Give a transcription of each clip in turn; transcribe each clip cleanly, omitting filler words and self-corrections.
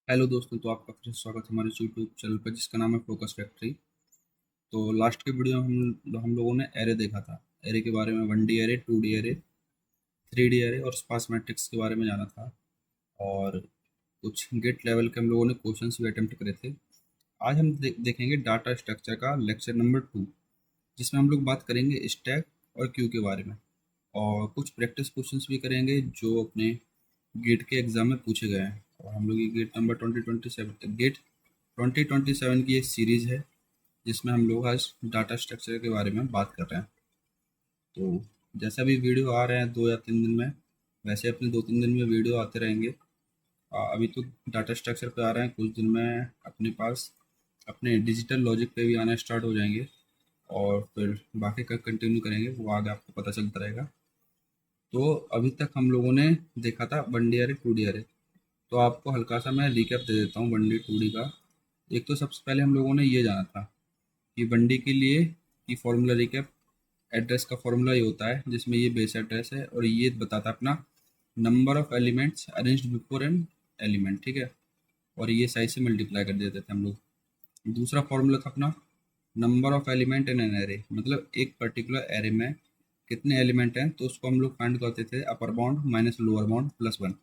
Hello दोस्तों, तो आपका फिर से स्वागत है हमारे यूट्यूब चैनल पर जिसका नाम है फोकस फैक्ट्री। तो लास्ट के वीडियो में हम लोगों ने एरे देखा था। एरे के बारे में 1D array, 2D array, 3D array और स्पार्स मैट्रिक्स के बारे में जाना था। और कुछ गेट लेवल के हम लोगों ने क्वेश्चंस भी अटेम्प्ट करे थे। आज हम देखेंगे डाटा स्ट्रक्चर का लेक्चर नंबर 2, जिसमें हम लोग बात करेंगे स्टैक और क्यू के बारे में, और कुछ प्रैक्टिस क्वेश्चंस भी करेंगे जो अपने गेट के एग्ज़ाम में पूछे गए हैं। और हम लोग ये गेट नंबर 2027 की एक सीरीज़ है जिसमें हम लोग आज डाटा स्ट्रक्चर के बारे में बात कर रहे हैं। तो जैसा भी वीडियो आ रहे हैं 2 या 3 दिन में, वैसे अपने 2-3 दिन में वीडियो आते रहेंगे। अभी तो डाटा स्ट्रक्चर पे आ रहे हैं, कुछ दिन में अपने पास अपने डिजिटल लॉजिक पे भी आना स्टार्ट हो जाएंगे, और फिर बाकी का कंटिन्यू करेंगे, वो आगे आपको पता चलता रहेगा। तो अभी तक हम लोगों ने देखा था 1D एरे, 2D एरे। तो आपको हल्का सा मैं रिकैप दे देता हूँ 1D 2D का। एक तो सबसे पहले हम लोगों ने ये जाना था कि 1D के लिए कि फॉर्मूला रिकैप, एड्रेस का फॉर्मूला ये होता है जिसमें ये बेस एड्रेस है और ये बताता है अपना number of elements arranged before an element, ठीक है। और ये साइज से मल्टीप्लाई कर देते थे हम लोग। दूसरा फॉर्मूला था अपना number of element in an array, मतलब एक पर्टिकुलर एरे में कितने एलिमेंट हैं, तो उसको हम लोग फाइंड करते थे upper bound minus lower bound plus 1,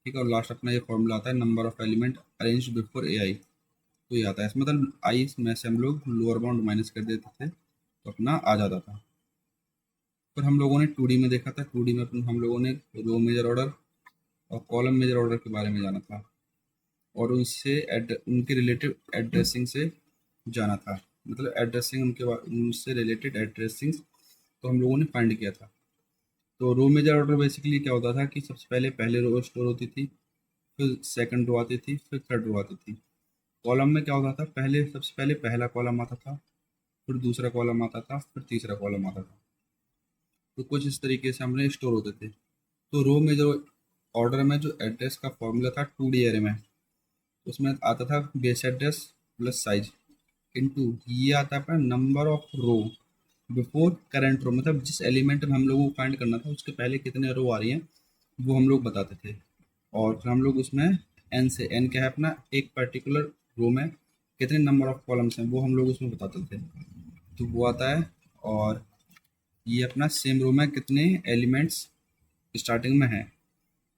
ठीक है। और लास्ट अपना ये फॉर्मूला आता है number of element arrange before a i. तो ये आता है इसमें, मतलब आई में से हम लोग लोअर बाउंड माइनस कर देते थे तो अपना आ जाता था। फिर हम लोगों ने 2D में देखा था। 2D में हम लोगों ने रो मेजर ऑर्डर और कॉलम मेजर ऑर्डर के बारे में जाना था, और उनके रिलेटिव एड्रेसिंग से जाना था, मतलब एड्रेसिंग उनसे रिलेटेड एड्रेसिंग तो हम लोगों ने फाइंड किया था। तो रो मेजर ऑर्डर बेसिकली क्या होता था कि सबसे पहले रो स्टोर होती थी, फिर सेकंड रो आती थी, फिर थर्ड रो आती थी। कॉलम में क्या होता था, सबसे पहले पहला कॉलम आता था, फिर दूसरा कॉलम आता था, फिर तीसरा कॉलम आता था। तो कुछ इस तरीके से हमने स्टोर होते थे। तो रो में जो ऑर्डर में जो एड्रेस का फॉर्मूला था 2D एरे में, उसमें आता था base address plus size into ये आता है number of row before current row, मतलब जिस एलिमेंट में हम लोगों को फाइंड करना था उसके पहले कितने रो आ रही हैं वो हम लोग बताते थे। और फिर हम लोग उसमें एन से, एन क्या है अपना, एक पर्टिकुलर रो में कितने नंबर ऑफ कॉलम्स हैं वो हम लोग उसमें बताते थे, तो वो आता है। और ये अपना सेम रो में कितने एलिमेंट्स स्टार्टिंग में है।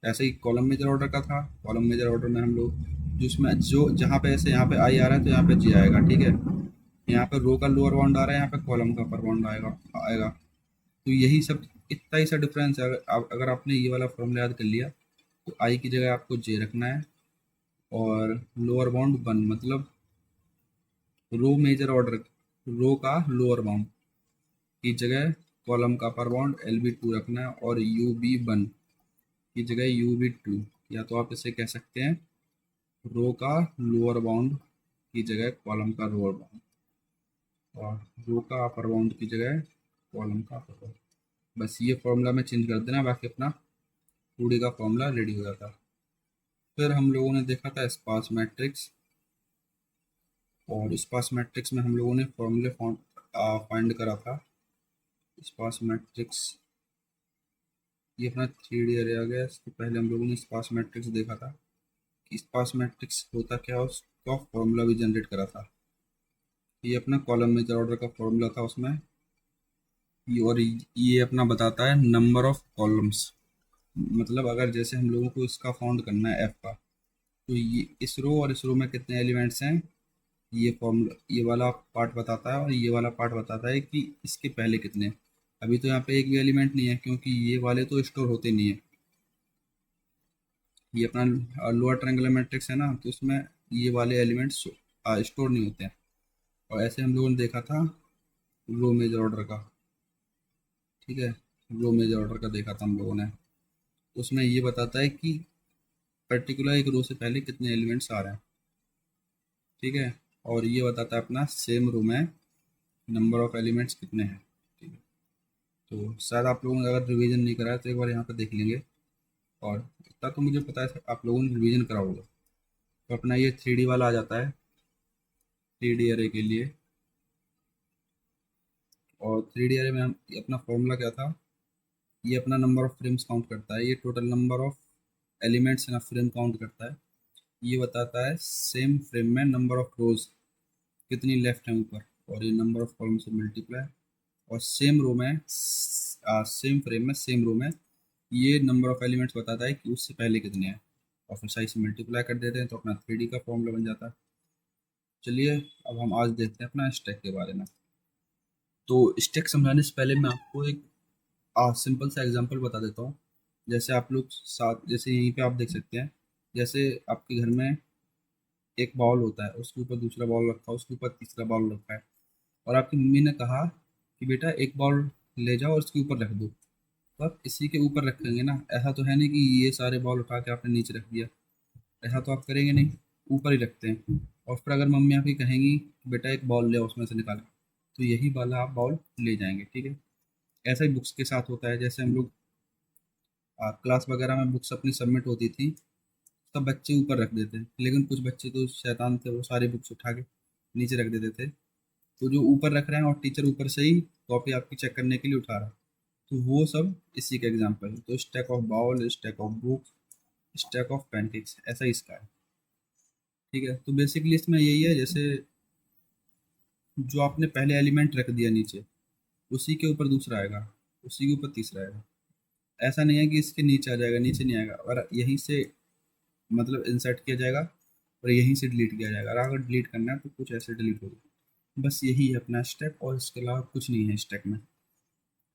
ऐसे ही कॉलम मेजर ऑर्डर का था। कॉलम मेजर ऑर्डर में हम लोग जिसमें जो जहाँ पे ऐसे यहाँ पे आई आ रहा है तो यहाँ पे जी आएगा, ठीक है। यहाँ पे रो का लोअर बाउंड आ रहा है, यहाँ पे कॉलम का अपर बाउंड आएगा आएगा। तो यही सब, इतना ही सा डिफरेंस है। अगर आपने ये वाला फॉर्मूला याद कर लिया तो आई की जगह आपको जे रखना है, और लोअर बाउंड 1, मतलब रो मेजर ऑर्डर, रो का लोअर बाउंड की जगह कॉलम का अपर बाउंड LB2 रखना है, और UB1 की जगह UB2, या तो आप इसे कह सकते हैं रो का लोअर बाउंड की जगह कॉलम का लोअर बाउंड, और रो का अपर बाउंड की जगह कॉलम का अपर बाउंड। बस ये फॉर्मूला में चेंज कर देना, बाकी अपना 2D का फॉर्मूला रेडी हो जाता। फिर हम लोगों ने देखा था स्पार्स मैट्रिक्स, और स्पार्स मैट्रिक्स में हम लोगों ने फॉर्मूले फाइंड करा था। स्पार्स मैट्रिक्स ये अपना 3D एरे आ गया। इसके पहले हम लोगों ने स्पार्स मैट्रिक्स देखा था कि स्पार्स मैट्रिक्स होता क्या है, उसका फॉर्मूला भी जनरेट करा था। ये अपना कॉलम मेजर ऑर्डर का फॉर्मूला था उसमें। और ये अपना बताता है नंबर ऑफ कॉलम्स, मतलब अगर जैसे हम लोगों को इसका फाउंड करना है एफ का, तो ये इस रो और इस रो में कितने एलिमेंट्स हैं, ये फॉर्मूला ये वाला पार्ट बताता है, और ये वाला पार्ट बताता है कि इसके पहले कितने। अभी तो यहाँ पे एक भी एलिमेंट नहीं है क्योंकि ये वाले तो स्टोर होते नहीं है। ये अपना लोअर ट्रायंगुलर मैट्रिक्स है ना, तो इसमें ये वाले एलिमेंट्स स्टोर नहीं होते हैं। और ऐसे हम लोगों ने देखा था रो मेजर ऑर्डर का, ठीक है। रो मेजर ऑर्डर का देखा था हम लोगों ने, तो उसमें ये बताता है कि पर्टिकुलर एक रो से पहले कितने एलिमेंट्स आ रहे हैं, ठीक है। और ये बताता है अपना सेम रो में नंबर ऑफ एलिमेंट्स कितने हैं, ठीक है। तो शायद आप लोगों ने अगर रिवीजन नहीं करा है तो एक बार यहाँ पर देख लेंगे। और इतना तो मुझे पता है आप लोगों ने रिवीजन करा होगा। तो अपना ये 3D वाला आ जाता है 3D एरे के लिए। और 3D एरे में हम अपना फॉर्मूला क्या था, ये अपना नंबर ऑफ फ्रेम्स काउंट करता है, ये total number of elements in frame count करता है। ये बताता है सेम फ्रेम में नंबर ऑफ रोज कितनी लेफ्ट है ऊपर, और ये नंबर ऑफ कॉलम से मल्टीप्लाई, और सेम रो में सेम फ्रेम में सेम रो में ये नंबर ऑफ एलिमेंट्स बताता है कि उससे पहले कितने हैं, और फिर साइज से मल्टीप्लाई कर देते हैं तो अपना 3D का फॉर्मूला बन जाता है। चलिए अब हम आज देखते हैं अपना स्टैक के बारे में। तो स्टैक समझाने से पहले मैं आपको एक सिंपल सा एग्जांपल बता देता हूँ। जैसे आप लोग साथ, जैसे यहीं पे आप देख सकते हैं, जैसे आपके घर में एक बाउल होता है, उसके ऊपर दूसरा बाउल रखा है, उसके ऊपर तीसरा बाउल रखा है, और आपकी मम्मी ने कहा कि बेटा एक बाउल ले जाओ और उसके ऊपर रख दो, तो आप इसी के ऊपर रखेंगे ना। ऐसा तो है नहीं कि ये सारे बाउल उठा के आपने नीचे रख दिया, ऐसा तो आप करेंगे नहीं, ऊपर ही रखते हैं। और फिर अगर मम्मी आपकी कहेंगी कि बेटा एक बाउल ले आओ उसमें से निकाल, तो यही वाला आप बाउल ले जाएंगे, ठीक है। ऐसा ही बुक्स के साथ होता है। जैसे हम लोग क्लास वगैरह में बुक्स अपनी सबमिट होती थी, सब बच्चे ऊपर रख देते हैं, लेकिन कुछ बच्चे तो शैतान थे, वो सारी बुक्स उठा के नीचे रख देते थे। तो जो ऊपर रख रहे हैं और टीचर ऊपर से ही कॉपी आपकी चेक करने के लिए उठा रहा है, तो वो सब इसी का एग्जाम्पल है। तो stack of bowl, stack of book, stack of pancakes, ऐसा ही इसका है, ठीक है। तो बेसिकली इसमें यही है, जैसे जो आपने पहले एलिमेंट रख दिया नीचे, उसी के ऊपर दूसरा आएगा, उसी के ऊपर तीसरा आएगा। ऐसा नहीं है कि इसके नीचे आ जाएगा, नीचे नहीं आएगा, और यहीं से मतलब इंसर्ट किया जाएगा और यहीं से डिलीट किया जाएगा। और अगर डिलीट करना है तो कुछ ऐसे डिलीट होगा। बस यही है अपना स्टैक, और इसके अलावा कुछ नहीं है स्टैक में,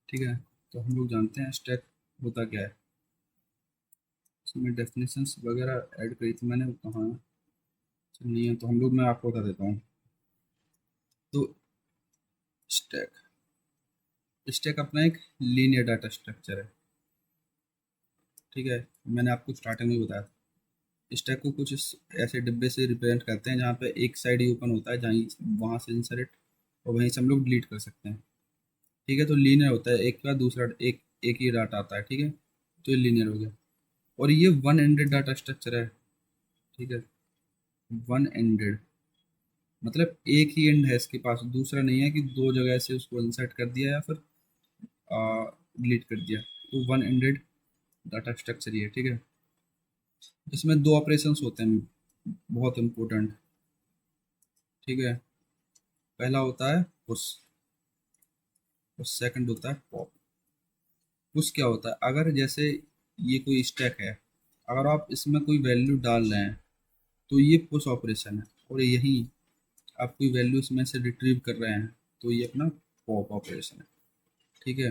ठीक है। तो हम लोग जानते हैं स्टैक होता क्या है। इसमें डेफिनेशंस वगैरह ऐड करी थी मैंने, वो कहाँ है? नहीं है तो हम लोग, मैं आपको बता देता हूँ। तो स्टैक स्टैक अपना एक लीनियर डाटा स्ट्रक्चर है, ठीक है। मैंने आपको स्टार्टिंग में बताया था। स्टैक को कुछ ऐसे डिब्बे से रिप्रेजेंट करते हैं जहाँ पे एक साइड ही ओपन होता है, जहाँ वहाँ से इंसर्ट और वहीं से हम लोग डिलीट कर सकते हैं, ठीक है। तो लीनियर होता है, एक के बाद दूसरा एक ही डाटा आता है, ठीक है। तो ये लीनियर हो गया। और ये वन एंडेड डाटा स्ट्रक्चर है, ठीक है। वन एंडेड मतलब एक ही एंड है इसके पास, दूसरा नहीं है कि दो जगह से उसको इंसर्ट कर दिया या फिर डिलीट कर दिया। तो वन एंडेड डाटा स्ट्रक्चर ये है, ठीक है। इसमें दो ऑपरेशंस होते हैं बहुत इंपॉर्टेंट, ठीक है। पहला होता है पुश, और सेकंड होता है पॉप। पुश क्या होता है, अगर जैसे ये कोई स्टैक है, अगर आप इसमें कोई वैल्यू डाल रहे हैं तो ये पुश ऑपरेशन है, और यही आप कोई वैल्यू इसमें से रिट्रीव कर रहे हैं तो ये अपना पॉप ऑपरेशन है, ठीक है।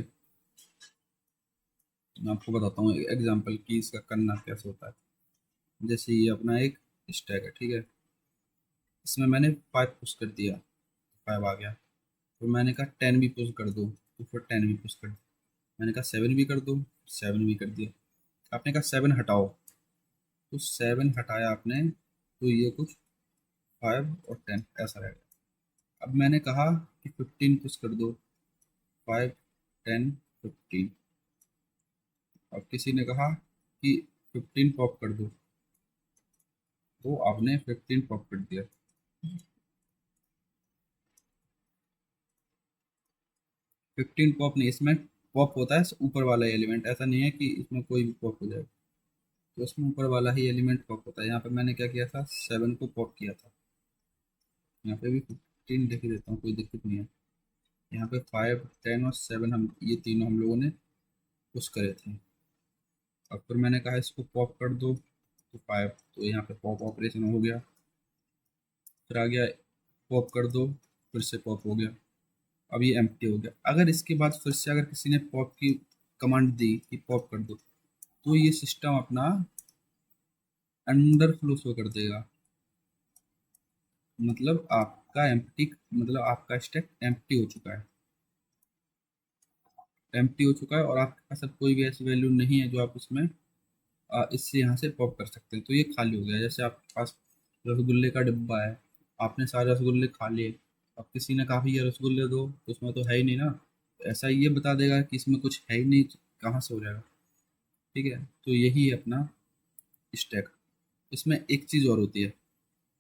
मैं आपको बताता हूँ एग्जांपल कि इसका करना कैसे होता है। जैसे ये अपना एक स्टैक है, ठीक है। इसमें मैंने 5 पुश कर दिया, 5 आ गया। तो मैंने कहा 10 भी पुश कर दो, तो फिर 10 भी पुश कर दो। मैंने कहा 7 भी कर दो, 7 भी कर दिया। आपने कहा 7 हटाओ, तो 7 हटाया आपने, तो ये कुछ 5 और 10 ऐसा रहेगा। अब मैंने कहा कि 15 पुश कर दो, 5, 10, 15। अब किसी ने कहा कि 15 पॉप कर दो, तो आपने 15 पॉप कर दिया। 15 पॉप नहीं, इसमें पॉप होता है ऊपर वाला एलिमेंट, ऐसा नहीं है कि इसमें कोई भी पॉप हो जाए। तो इसमें ऊपर वाला ही एलिमेंट पॉप होता है। यहाँ पे मैंने क्या किया था, 7 को पॉप किया था। यहाँ पे भी 15 लिख ही देता हूँ, कोई दिक्कत नहीं है। यहाँ पे 5, 10 और 7 हम ये तीनों हम लोगों ने पुश करे थे। अब फिर मैंने कहा इसको पॉप कर दो, तो 5, तो यहाँ पे पॉप ऑपरेशन हो गया। फिर आ गया पॉप कर दो, फिर से पॉप हो गया। अब ये एम्प्टी हो गया। अगर इसके बाद फिर से अगर किसी ने पॉप की कमांड दी कि पॉप कर दो, तो ये सिस्टम अपना अंडर फ्लो शो कर देगा। मतलब आपका एम्प्टी, मतलब आपका स्टैक एम्प्टी हो चुका है, एम्प्टी हो चुका है, और आपके पास अब कोई भी ऐसी वैल्यू नहीं है जो आप इसमें इससे यहाँ से पॉप कर सकते हैं। तो ये खाली हो गया। जैसे आपके पास रसगुल्ले का डिब्बा है, आपने सारे रसगुल्ले खा लिए, अब किसी ने कहा ये रसगुल्ले दो, तो उसमें तो है ही नहीं ना, तो ऐसा ये बता देगा कि इसमें कुछ है ही नहीं, कहाँ से हो जाएगा, ठीक है। तो यही है अपना स्टैक। इसमें एक चीज़ और होती है,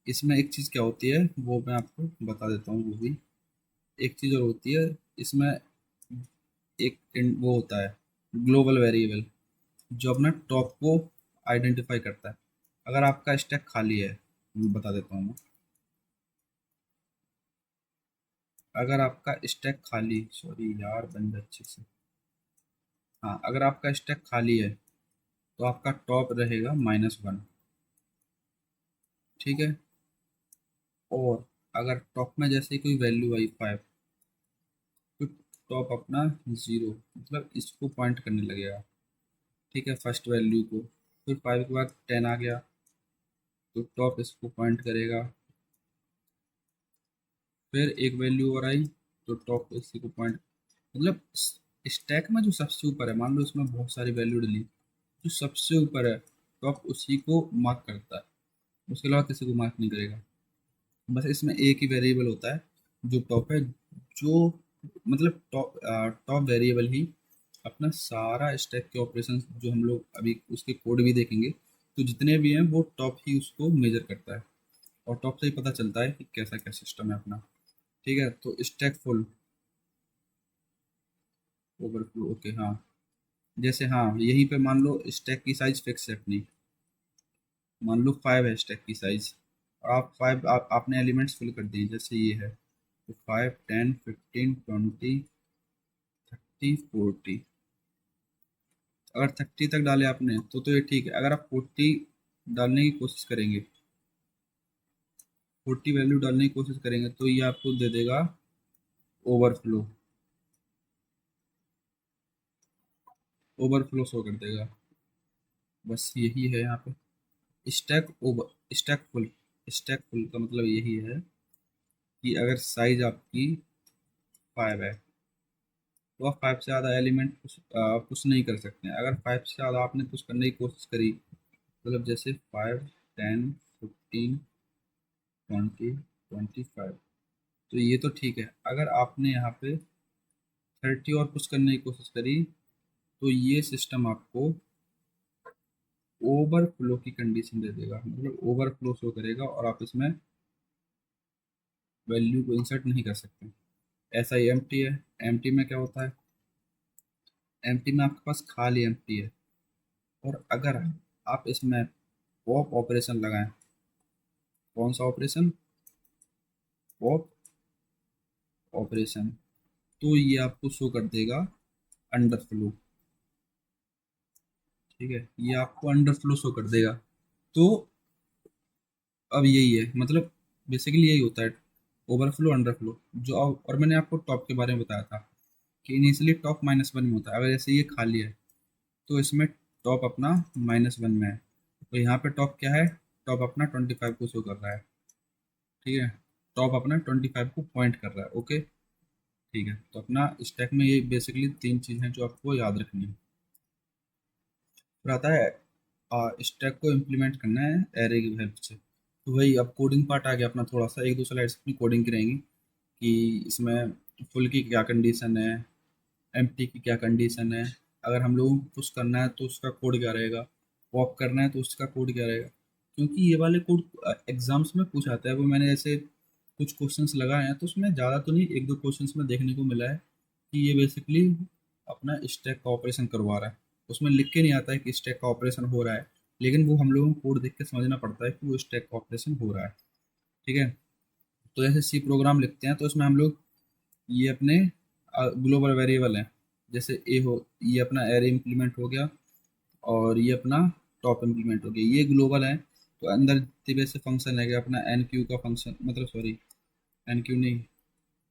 इसमें एक चीज़ क्या होती है वो मैं आपको बता देता हूँ। वो भी एक चीज़ और होती है इसमें, एक वो होता है ग्लोबल वेरिएबल, जो अपना टॉप को आइडेंटिफाई करता है। अगर आपका स्टैक खाली है, मैं बता देता हूँ मैं। अगर आपका स्टैक खाली, सॉरी यार बंद अच्छे से, हाँ अगर आपका स्टैक खाली है तो आपका टॉप रहेगा -1, ठीक है। और अगर टॉप में जैसे कोई वैल्यू आई 5, तो टॉप अपना 0, मतलब इसको पॉइंट करने लगेगा, ठीक है, फर्स्ट वैल्यू को। फिर 5 के बाद 10 आ गया तो टॉप इसको पॉइंट करेगा। फिर एक वैल्यू और आई तो टॉप इसी को पॉइंट, मतलब स्टैक में जो सबसे ऊपर है, मान लो इसमें बहुत सारी वैल्यू डली, जो सबसे ऊपर है टॉप उसी को मार्क करता है, उसके अलावा किसी को मार्क नहीं करेगा। बस इसमें एक ही वेरिएबल होता है जो टॉप है, जो मतलब टॉप वेरिएबल ही अपना सारा स्टैक के ऑपरेशन, जो हम लोग अभी उसके कोड भी देखेंगे, तो जितने भी हैं वो टॉप ही उसको मेजर करता है, और टॉप से ही पता चलता है कि कैसा क्या सिस्टम है अपना। ठीक है, तो स्टैक फुल, ओवरफ्लो, ओके हाँ। जैसे हाँ यहीं पे मान लो स्टैक की साइज फिक्स है अपनी, मान लो 5 है स्टैक की साइज, और आप 5 आपने एलिमेंट्स फिल कर दिए, जैसे ये है तो 5 10 15 20 30 40। अगर 30 तक डाले आपने तो ये ठीक है। अगर आप 40 डालने की कोशिश करेंगे, 40 वैल्यू डालने की कोशिश करेंगे तो ये आपको दे देगा ओवरफ्लो, ओवरफ्लो शो कर देगा। बस यही है यहाँ पे stack over, stack full. Stack full का मतलब यही है कि अगर साइज आपकी 5 है तो आप 5 से ज़्यादा एलिमेंट पुश नहीं कर सकते हैं। अगर 5 से ज़्यादा आपने पुश करने की कोशिश करी, मतलब जैसे 5 10 15 20 25, तो ये तो ठीक है। अगर आपने यहाँ पे 30 और पुश करने की कोशिश करी तो ये सिस्टम आपको ओवरफ्लो की कंडीशन दे देगा, मतलब ओवरफ्लो शो करेगा और आप इसमें वैल्यू को इंसर्ट नहीं कर सकते। ऐसा ही एम्प्टी है। एम्प्टी में क्या होता है, एम्प्टी में आपके पास खाली एम्प्टी है, और अगर आप इसमें पॉप ऑपरेशन लगाएं, कौन सा ऑपरेशन, पॉप ऑपरेशन, तो ये आपको शो कर देगा अंडरफ्लो, ठीक है, ये आपको अंडरफ्लो शो कर देगा। तो अब यही है, मतलब बेसिकली यही होता है ओवरफ्लो अंडरफ्लो जो और मैंने आपको टॉप के बारे में बताया था कि इनिशियली टॉप -1 में होता है। अगर जैसे ये खाली है तो इसमें टॉप अपना -1 में है, तो यहाँ पे टॉप क्या है, टॉप अपना 25 को शो कर रहा है, ठीक है, टॉप अपना 25 को पॉइंट कर रहा है, ओके। ठीक है, तो अपना स्टैक में ये बेसिकली 3 चीज़ हैं जो आपको याद रखनी है। फिर आता है स्टैक को इम्प्लीमेंट करना है एरे की हेल्प से। तो वही अब कोडिंग पार्ट आ गया अपना, थोड़ा सा एक दो स्लाइड्स अपनी कोडिंग की रहेंगी कि इसमें फुल की क्या कंडीशन है, एम्प्टी की क्या कंडीशन है, अगर हम लोगों को पुश करना है तो उसका कोड क्या रहेगा, पॉप करना है तो उसका कोड क्या रहेगा। क्योंकि ये वाले कोड एग्जाम्स में पूछ आता है, वो मैंने जैसे कुछ क्वेश्चंस लगाए हैं तो उसमें ज़्यादा तो नहीं, एक दो क्वेश्चंस में देखने को मिला है कि ये बेसिकली अपना स्टैक का ऑपरेशन करवा रहा है। उसमें लिख के नहीं आता है कि स्टैक का ऑपरेशन हो रहा है, लेकिन वो हम लोगों को कोड देख के समझना पड़ता है कि वो स्टैक का ऑपरेशन हो रहा है, ठीक है। तो जैसे सी प्रोग्राम लिखते हैं तो इसमें हम लोग ये अपने ग्लोबल वेरिएबल हैं, जैसे ए हो, ये अपना एरे इम्प्लीमेंट हो गया, और ये अपना टॉप इम्प्लीमेंट हो गया, ये ग्लोबल है। तो अंदर जितने भी ऐसे फंक्शन है अपना एन क्यू का फंक्शन, मतलब सॉरी एन क्यू नहीं,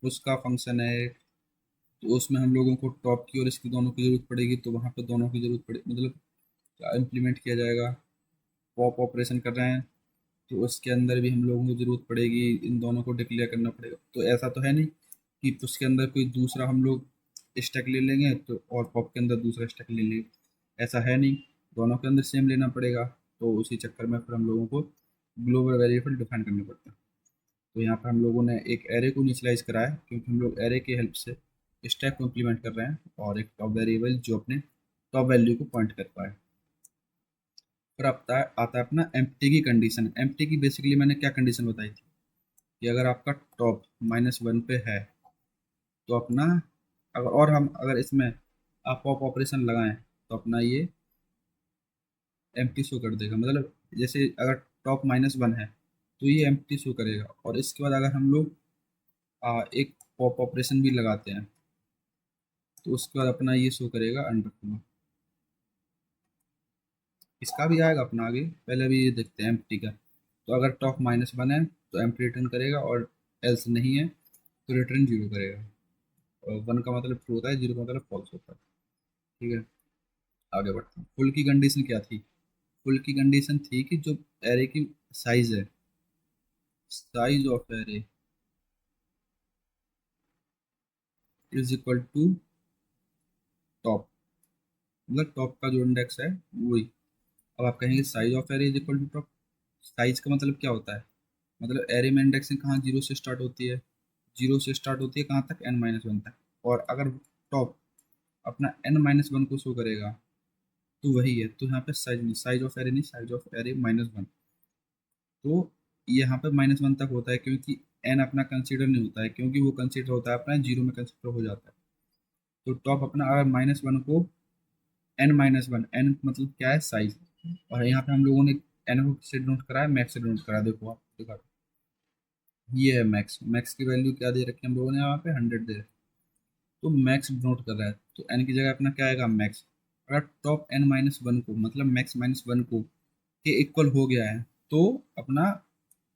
उसका फंक्शन है, तो उसमें हम लोगों को टॉप की और इसकी दोनों की जरूरत पड़ेगी, तो वहाँ पे दोनों की जरूरत पड़े, मतलब इम्प्लीमेंट किया जाएगा। पॉप ऑपरेशन कर रहे हैं तो उसके अंदर भी हम लोगों को जरूरत पड़ेगी, इन दोनों को डिक्लेयर करना पड़ेगा। तो ऐसा तो है नहीं कि उसके अंदर कोई दूसरा हम लोग स्टैक ले लेंगे तो और पॉप के अंदर दूसरा स्टैक ले लेंगे, ऐसा है नहीं, दोनों के अंदर सेम लेना पड़ेगा। तो उसी चक्कर में फिर हम लोगों को ग्लोबल वेरिएबल डिफाइन करने पड़ते हैं। तो यहाँ पर हम लोगों ने एक एरे को इनिशियलाइज करा है, क्योंकि हम लोग एरे की हेल्प से स्टैक को इम्प्लीमेंट कर रहे हैं, और एक टॉप वेरिएबल जो अपने टॉप वैल्यू को पॉइंट कर पाए। फिर आता है अपना एम्प्टी की कंडीशन। एम्प्टी की बेसिकली मैंने क्या कंडीशन बताई थी कि अगर आपका टॉप -1 पे है तो अपना, अगर और हम अगर इसमें आप पॉप ऑपरेशन लगाएं तो अपना ये एम्प्टी शो कर देगा, मतलब जैसे अगर टॉप -1 है तो ये एम्प्टी शो करेगा। और इसके बाद अगर हम लोग एक पॉप ऑपरेशन भी लगाते हैं तो उसके बाद अपना ये शो करेगा अंडरफ्लो। इसका भी आएगा अपना आगे, पहले अभी ये देखते हैं एम्प्टी का। तो अगर टॉप -1 है तो एम्प्टी रिटर्न करेगा, और एल्स नहीं है तो रिटर्न 0 करेगा। और 1 का मतलब ट्रू होता है, 0 का मतलब फॉल्स होता है। ठीक है, आगे बढ़ते हैं। फुल की कंडीशन क्या थी? फुल की कंडीशन थी कि जो एरे की साइज है, size of array is equal to top, मतलब टॉप का जो इंडेक्स है वही। अब आप कहेंगे size of array is equal to top, size का मतलब क्या होता है? मतलब एरे में इंडेक्सिंग कहाँ 0 से स्टार्ट होती है? 0 से स्टार्ट होती है कहाँ तक? n-1 तक। और अगर टॉप अपना n-1 को शो करेगा तो वही है। तो यहाँ पे साइज नहीं, साइज ऑफ एरे नहीं, साइज ऑफ एरे -1। तो यहाँ पे -1 तक होता है, क्योंकि n अपना कंसीडर नहीं होता है, क्योंकि वो कंसीडर होता है अपना 0 में कंसीडर हो जाता है। तो टॉप अपना अगर -1 को n-1, n मतलब क्या है? साइज। और यहाँ पे हम लोगों ने n को किससे डिनोट करा है? मैक्स से डिनोट करा है। देखो आप देखा, ये है मैक्स। मैक्स की वैल्यू क्या दे रखी है हम लोगों ने? यहाँ पे 100 दे रखी है। तो मैक्स डिनोट कर रहा है, तो n की जगह अपना क्या आएगा? मैक्स। अगर टॉप n-1 को मतलब मैक्स -1 को के इक्वल हो गया है तो अपना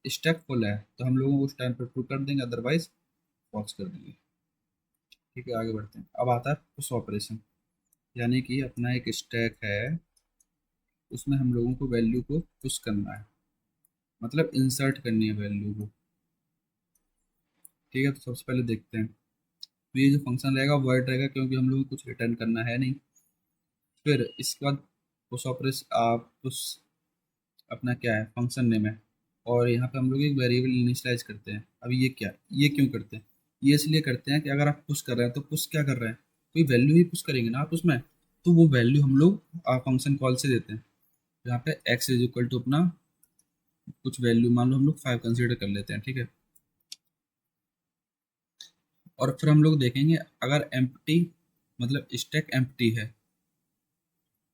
स्टैक फुल है, तो हम लोगों को उस टाइम पर ट्रू कर देंगे, अदरवाइज फॉल्स कर देंगे। ठीक है, आगे बढ़ते हैं। अब आता है पुश ऑपरेशन, यानी कि अपना एक स्टैक है, उसमें हम लोगों को वैल्यू को पुश करना है, मतलब इंसर्ट करनी है वैल्यू को। ठीक है, तो सबसे पहले देखते हैं। तो ये जो फंक्शन रहेगा वर्ड रहेगा, क्योंकि हम लोगों को कुछ रिटर्न करना है नहीं। फिर इसके बाद पुश ऑपरेशन, पुश अपना क्या है? फंक्शन नेम है। और यहाँ पे हम लोग एक वेरिएबल इनिशियलाइज करते हैं। अब ये क्या, ये क्यों करते हैं? ये इसलिए करते हैं कि अगर आप पुश कर रहे हैं तो पुश क्या कर रहे हैं? कोई वैल्यू ही पुश करेंगे ना आप उसमें, तो वो वैल्यू हम लोग फंक्शन कॉल से देते हैं। यहाँ पे x इज इक्वल टू अपना कुछ वैल्यू, मान लो हम लोग 5 कंसीडर कर लेते हैं। ठीक है, और फिर हम लोग देखेंगे अगर एम्प्टी मतलब स्टैक एम्प्टी है,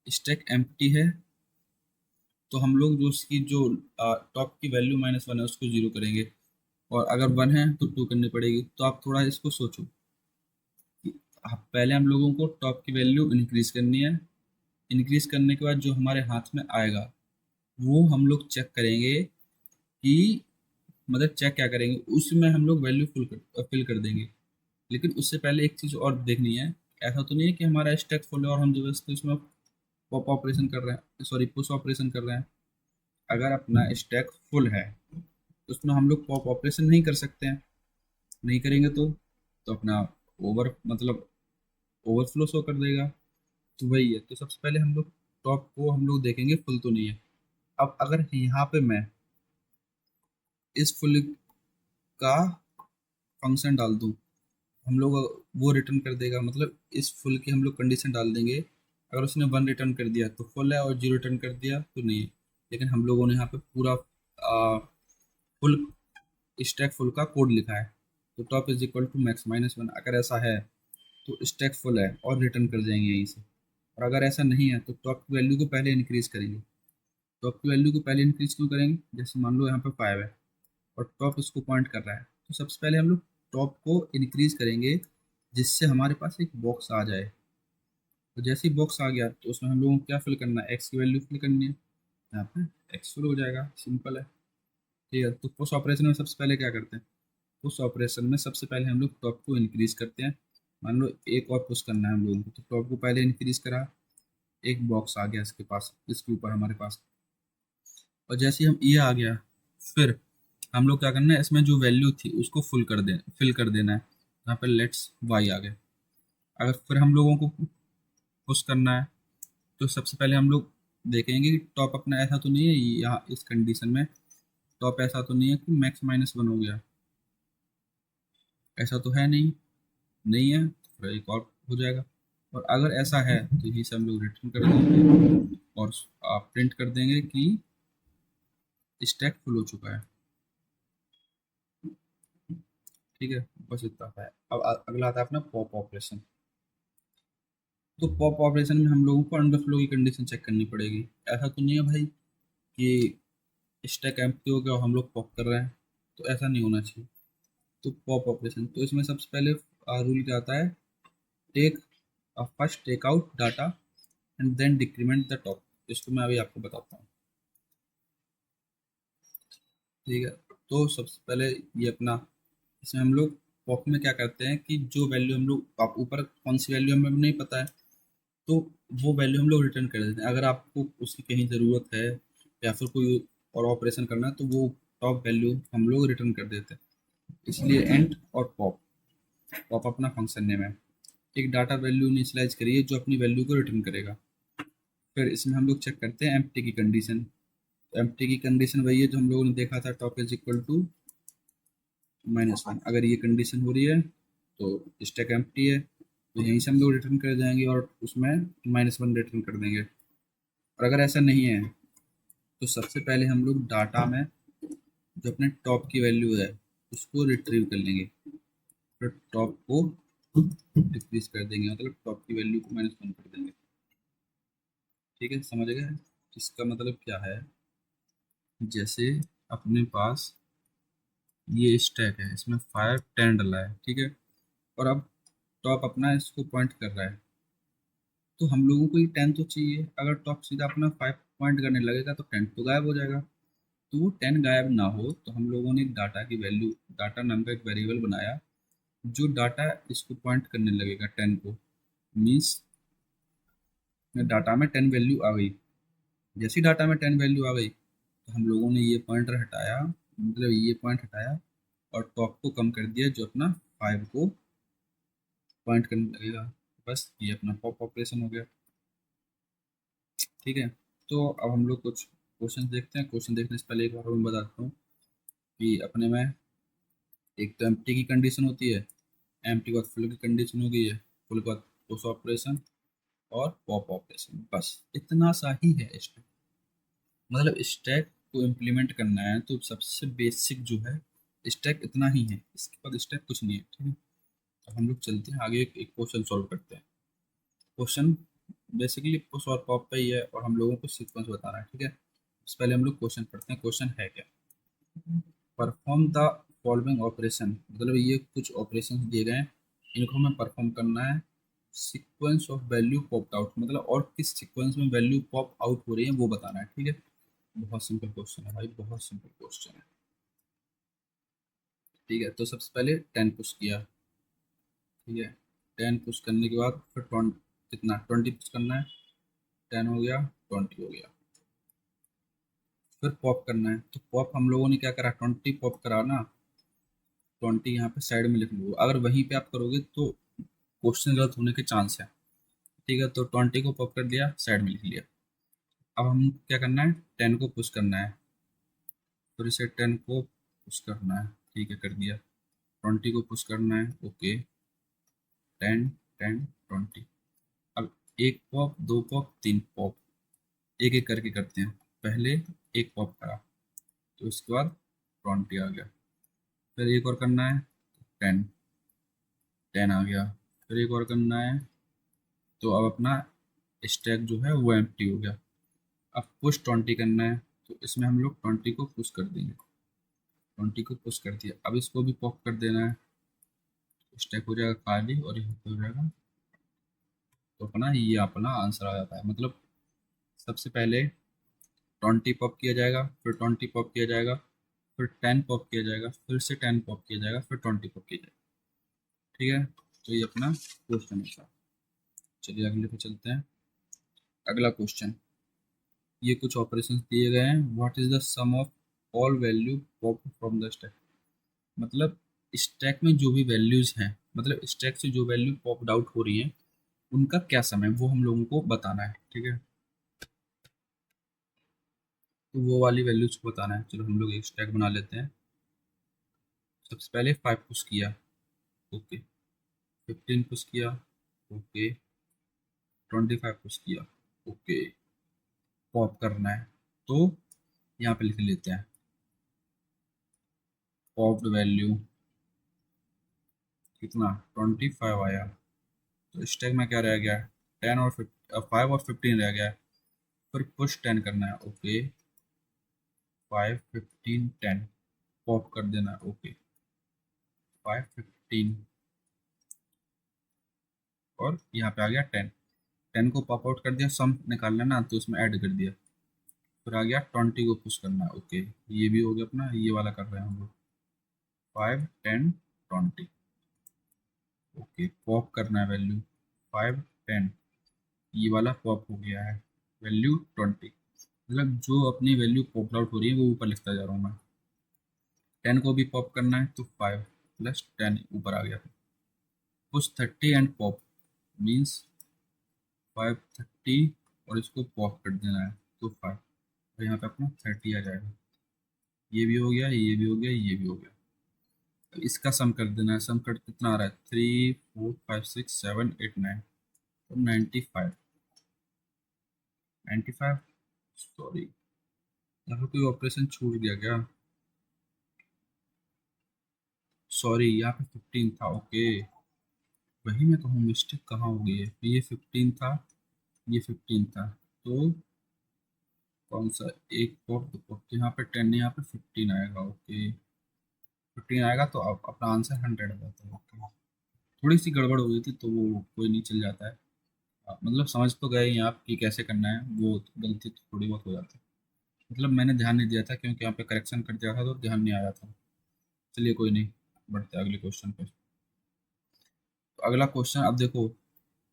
स्टैक एम्प्टी है तो हम लोग जो उसकी जो टॉप की वैल्यू -1 है उसको 0 करेंगे। और अगर 1 है तो 2 करनी पड़ेगी। तो आप थोड़ा इसको सोचो कि पहले हम लोगों को टॉप की वैल्यू इंक्रीज करनी है। इंक्रीज करने के बाद जो हमारे हाथ में आएगा वो हम लोग चेक करेंगे कि, मतलब चेक क्या करेंगे, उसमें हम लोग वैल्यू फिल कर देंगे। लेकिन उससे पहले एक चीज़ और देखनी है। ऐसा तो नहीं है कि हमारा स्टैक फुल है और हम जबरदस्ती उसमें पॉप ऑपरेशन कर रहे हैं, सॉरी पुश ऑपरेशन कर रहे हैं। अगर अपना स्टैक फुल है तो उसमें हम लोग पॉप ऑपरेशन नहीं कर सकते हैं। नहीं करेंगे तो अपना ओवर मतलब ओवरफ्लो शो कर देगा। तो वही है। तो सबसे पहले हम लोग टॉप को हम लोग देखेंगे फुल तो नहीं है। अब अगर यहाँ पे मैं इस फुल का फंक्शन डाल दूँ, हम लोग वो रिटर्न कर देगा। मतलब इस फुल की हम लोग कंडीशन डाल देंगे, अगर उसने 1 रिटर्न कर दिया तो फुल है, और 0 रिटर्न कर दिया तो नहीं है। लेकिन हम लोगों ने यहाँ पे पूरा फुल स्टैक फुल का कोड लिखा है। तो top is equal to max -1, अगर ऐसा है तो स्टैक फुल है और रिटर्न कर जाएंगे यहीं से। और अगर ऐसा नहीं है तो टॉप की वैल्यू को पहले इंक्रीज करेंगे। टॉप की वैल्यू को पहले इंक्रीज क्यों करेंगे? जैसे मान लो यहाँ पे 5 है और टॉप इसको पॉइंट कर रहा है, तो सबसे पहले हम लोग टॉप को इंक्रीज करेंगे जिससे हमारे पास एक बॉक्स आ जाए। तो जैसे ही बॉक्स आ गया तो उसमें हम लोगों को क्या फिल करना है? एक्स की वैल्यू फिल करनी है। यहाँ पे एक्स फिल हो जाएगा, सिंपल है। ठीक है, तो पुश ऑपरेशन में सबसे पहले क्या करते हैं? पुश ऑपरेशन में सबसे पहले हम लोग टॉप को इंक्रीज करते हैं। मान लो एक और पुश करना है हम लोगों को, तो टॉप को पहले इंक्रीज करा, एक बॉक्स आ गया इसके पास, इसके ऊपर हमारे पास। और जैसे ही हम ये आ गया, फिर हम लोग क्या करना है? इसमें जो वैल्यू थी उसको फिल कर देना है। यहाँ पे लेट्स वाई आ गए। अगर फिर हम लोगों को पुश करना है तो सबसे पहले हम लोग देखेंगे कि टॉप अपना ऐसा तो नहीं है यहाँ इस कंडीशन में, टॉप ऐसा तो नहीं है कि मैक्स -1 हो गया, ऐसा तो है नहीं। नहीं है तो फिर एक और हो जाएगा। और अगर ऐसा है तो यही से हम लोग रिटर्न कर देंगे और आप प्रिंट कर देंगे कि स्टैक फुल हो चुका है। ठीक है, बस इतना है। अब अगला आता है अपना पॉप ऑपरेशन। तो पॉप ऑपरेशन में हम लोगों को अंडरफ्लो की कंडीशन चेक करनी पड़ेगी। ऐसा तो नहीं है भाई कि स्टैक एम्प्टी हो गया और हम लोग पॉप कर रहे हैं, तो ऐसा नहीं होना चाहिए। तो पॉप ऑपरेशन, तो इसमें सबसे पहले रूल क्या आता है, take first take out data and then decrement the top. इसको मैं अभी आपको बताता हूँ, ठीक है। तो सबसे पहले ये अपना, इसमें हम लोग पॉप में क्या करते हैं कि जो वैल्यू हम लोग आप ऊपर कौन सी वैल्यू हमें नहीं पता है, तो वो वैल्यू हम लोग रिटर्न कर देते हैं। अगर आपको उसकी कहीं ज़रूरत है या फिर कोई और ऑपरेशन करना है, तो वो टॉप वैल्यू हम लोग रिटर्न कर देते हैं। इसलिए एंड और पॉप, पॉप अपना फंक्शन नेम है। एक डाटा वैल्यू इनिशियलाइज करिए जो अपनी वैल्यू को रिटर्न करेगा। फिर इसमें हम लोग चेक करते हैं एम्प्टी की कंडीशन। तो एम्प्टी की कंडीशन वही है जो हम लोगों ने देखा था, टॉप इज इक्वल टू -1। अगर ये कंडीशन हो रही है तो स्टैक एम्प्टी है, तो यहीं से हम लोग रिटर्न कर जाएंगे और उसमें -1 रिटर्न कर देंगे। और अगर ऐसा नहीं है तो सबसे पहले हम लोग डाटा में जो अपने टॉप की वैल्यू है उसको रिट्रीव कर लेंगे, फिर टॉप को डिक्रीज कर देंगे, मतलब टॉप की वैल्यू को -1 कर देंगे। ठीक है, समझ गए। इसका मतलब क्या है, जैसे अपने पास ये स्टैक है, इसमें 5 10 डला है, ठीक है, और अब टॉप अपना इसको पॉइंट कर रहा है, तो हम लोगों को ये 10 तो चाहिए। अगर टॉप सीधा अपना 5 पॉइंट करने लगेगा तो 10 तो गायब हो जाएगा। तो वो 10 गायब ना हो तो हम लोगों ने एक डाटा की वैल्यू, डाटा नाम का एक वेरिएबल बनाया जो डाटा इसको पॉइंट करने लगेगा 10 को। मीन्स डाटा में 10 वैल्यू आ गई, जैसी डाटा में 10 वैल्यू आ गई तो हम लोगों ने ये पॉइंटर हटाया, मतलब ये पॉइंट हटाया और टॉप को कम कर दिया जो अपना 5 को पॉइंट करने लगेगा। बस ये अपना पॉप ऑपरेशन हो गया, ठीक है। तो अब हम लोग कुछ क्वेश्चन देखते हैं। क्वेश्चन देखने से पहले एक बार मैं बताता हूँ कि अपने में एक तो एम्प्टी की कंडीशन होती है, एम्प्टी के बाद फुल की कंडीशन हो गई है, फुल के बाद पुश ऑपरेशन और पॉप ऑपरेशन, बस इतना सा ही है स्टेप। मतलब स्टैक को इम्प्लीमेंट करना है तो सबसे बेसिक जो है स्टैक इतना ही है, इसके बाद स्टैक कुछ नहीं है, ठीक है। तो हम लोग चलते हैं आगे, एक क्वेश्चन सॉल्व करते हैं। क्वेश्चन बेसिकली पुश और पॉप पे ही है और हम लोगों को सीक्वेंस बताना है, ठीक है। उससे पहले हम लोग क्वेश्चन पढ़ते हैं। क्वेश्चन है क्या, परफॉर्म द फॉलोइंग ऑपरेशन, मतलब ये कुछ ऑपरेशन दिए गए हैं, इनको हमें परफॉर्म करना है। Sequence of value pop out, मतलब और किस सीक्वेंस में वैल्यू पॉप आउट हो रही है वो बताना है, ठीक है। बहुत सिंपल क्वेश्चन है भाई, बहुत सिंपल क्वेश्चन है, ठीक है। तो सबसे पहले 10 पुश किया, ठीक है। 10 पुश करने के बाद फिर 20, कितना 20 पुश करना है, 10 हो गया, 20 हो गया। फिर पॉप करना है, तो पॉप हम लोगों ने क्या करा, 20 पॉप करा ना, 20 यहाँ पे साइड में लिख लो। अगर वहीं पे आप करोगे तो क्वेश्चन गलत होने के चांस है, ठीक है। तो 20 को पॉप कर दिया, साइड में लिख लिया। अब हम क्या करना है, 10 को पुश करना है, फिर इसे 10 को पुश करना है, ठीक है, कर दिया। 20 को पुश करना है, ओके, 10 10 20। अब एक पॉप, दो पॉप, तीन पॉप, एक एक करके करते हैं। पहले एक पॉप करा तो उसके बाद 20 आ गया, फिर एक और करना है, 10 10 आ गया, फिर एक और करना है, तो अब अपना स्टैक जो है वो एम्प्टी हो गया। अब पुश 20 करना है, तो इसमें हम लोग 20 को पुश कर देंगे, 20 को पुश कर दिया। अब इसको भी पॉप कर देना है, स्टैक हो जाएगा खाली और यहाँ पे हो जाएगा, तो अपना ये अपना आंसर आ जाता है। मतलब सबसे पहले 20 पॉप किया जाएगा, फिर 20 पॉप किया जाएगा, फिर 10 पॉप किया जाएगा, फिर से 10 पॉप किया जाएगा, फिर 20 पॉप किया जाएगा, ठीक है। तो ये अपना क्वेश्चन है। चलिए अगले पे चलते हैं। अगला क्वेश्चन, ये कुछ ऑपरेशंस दिए गए हैं, what is the sum of all value pop from the stack. मतलब स्टैक में जो भी वैल्यूज हैं, मतलब स्टैक से जो वैल्यू पॉप्ड आउट हो रही है उनका क्या सम है वो हम लोगों को बताना है, ठीक है। तो वो वाली वैल्यूज को बताना है। चलो हम लोग एक स्टैक बना लेते हैं। सबसे पहले 5 पुश किया, ओके, 15 पुश किया, ओके, 25 पुश किया, ओके, पॉप करना है, तो यहाँ पे लिख लेते हैं पॉप्ड वैल्यू कितना, 25 आया। तो स्टैक में क्या रह गया, 10 और 5 और 15 रह गया। फिर पुश 10 करना है, ओके, 5 15 10 पॉप कर देना है। ओके 5 15 और यहाँ पे आ गया 10। 10 को पॉप आउट कर दिया, सम निकालना ना तो उसमें ऐड कर दिया, फिर आ गया 20 को पुश करना है। ओके ये भी हो गया अपना, ये वाला कर रहे हैं हम लोग 5 10 20। ओके पॉप करना है वैल्यू 5 10, ये वाला पॉप हो गया है वैल्यू 20। मतलब जो अपनी वैल्यू पॉप आउट हो रही है वो ऊपर लिखता जा रहा हूँ मैं। 10 को भी पॉप करना है तो 5 प्लस 10 ऊपर आ गया। पुश 30 एंड पॉप मीन्स 530 और इसको पॉप कर देना है तो 5, और यहाँ पे अपना 30 आ जाएगा। ये भी हो गया, ये भी हो गया, ये भी हो गया। तो इसका सम कर देना है। सम कर कितना आ रहा है 3 4 5 6 7 8 9 तो 95। 95 सॉरी यहाँ पे कोई ऑपरेशन छूट गया क्या? सॉरी यहाँ पे 15 था। ओके वही मैं कहूँ मिस्टेक कहाँ हो गई है। ये 15 था, ये 15 था, तो कौन सा एक पॉप दो पॉप, तो यहाँ पे 10 यहाँ पे 15 आएगा। ओके 15 आएगा तो अपना आंसर 100 आ जाता है। ओके थोड़ी सी गड़बड़ हो गई थी तो वो कोई नहीं, चल जाता है। मतलब समझ तो गए ही आप कि कैसे करना है, वो गलती तो थोड़ी बहुत हो जाती है। मतलब मैंने ध्यान नहीं दिया था क्योंकि यहाँ पे करेक्शन कर दिया था तो ध्यान नहीं आया था। चलिए कोई नहीं, बढ़ते हैं अगले क्वेश्चन पे। तो अगला क्वेश्चन अब देखो,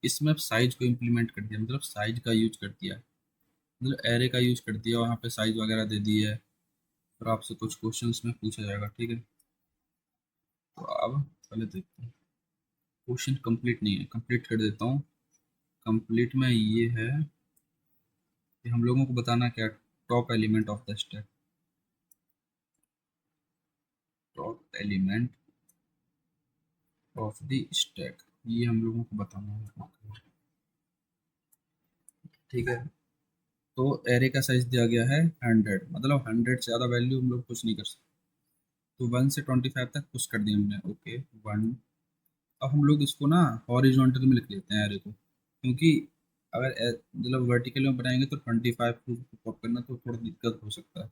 इसमें अब साइज को इम्प्लीमेंट कर दिया, मतलब साइज का यूज कर दिया, मतलब एरे का यूज कर दिया और यहाँ पे साइज वगैरह दे दी है। और आपसे कुछ क्वेश्चन में पूछा जाएगा, ठीक है। तो अब पहले देखते हैं, क्वेश्चन कंप्लीट नहीं है, कंप्लीट कर देता हूँ। कंप्लीट में ये है कि हम लोगों को बताना क्या, top element of the stack, top element of the stack, ये हम लोगों को बताना है, ठीक है। तो एरे का साइज दिया गया है 100, मतलब 100 से ज़्यादा वैल्यू हम लोग कुछ नहीं कर सकते। तो 1 से 25 तक पुश कर दिया हमने। ओके 1। अब हम लोग इसको ना हॉरिजॉन्टल में लिख लेते हैं एरे को, क्योंकि अगर मतलब वर्टिकल में बनाएंगे तो 25 को पॉप करना तो थोड़ा दिक्कत हो सकता है,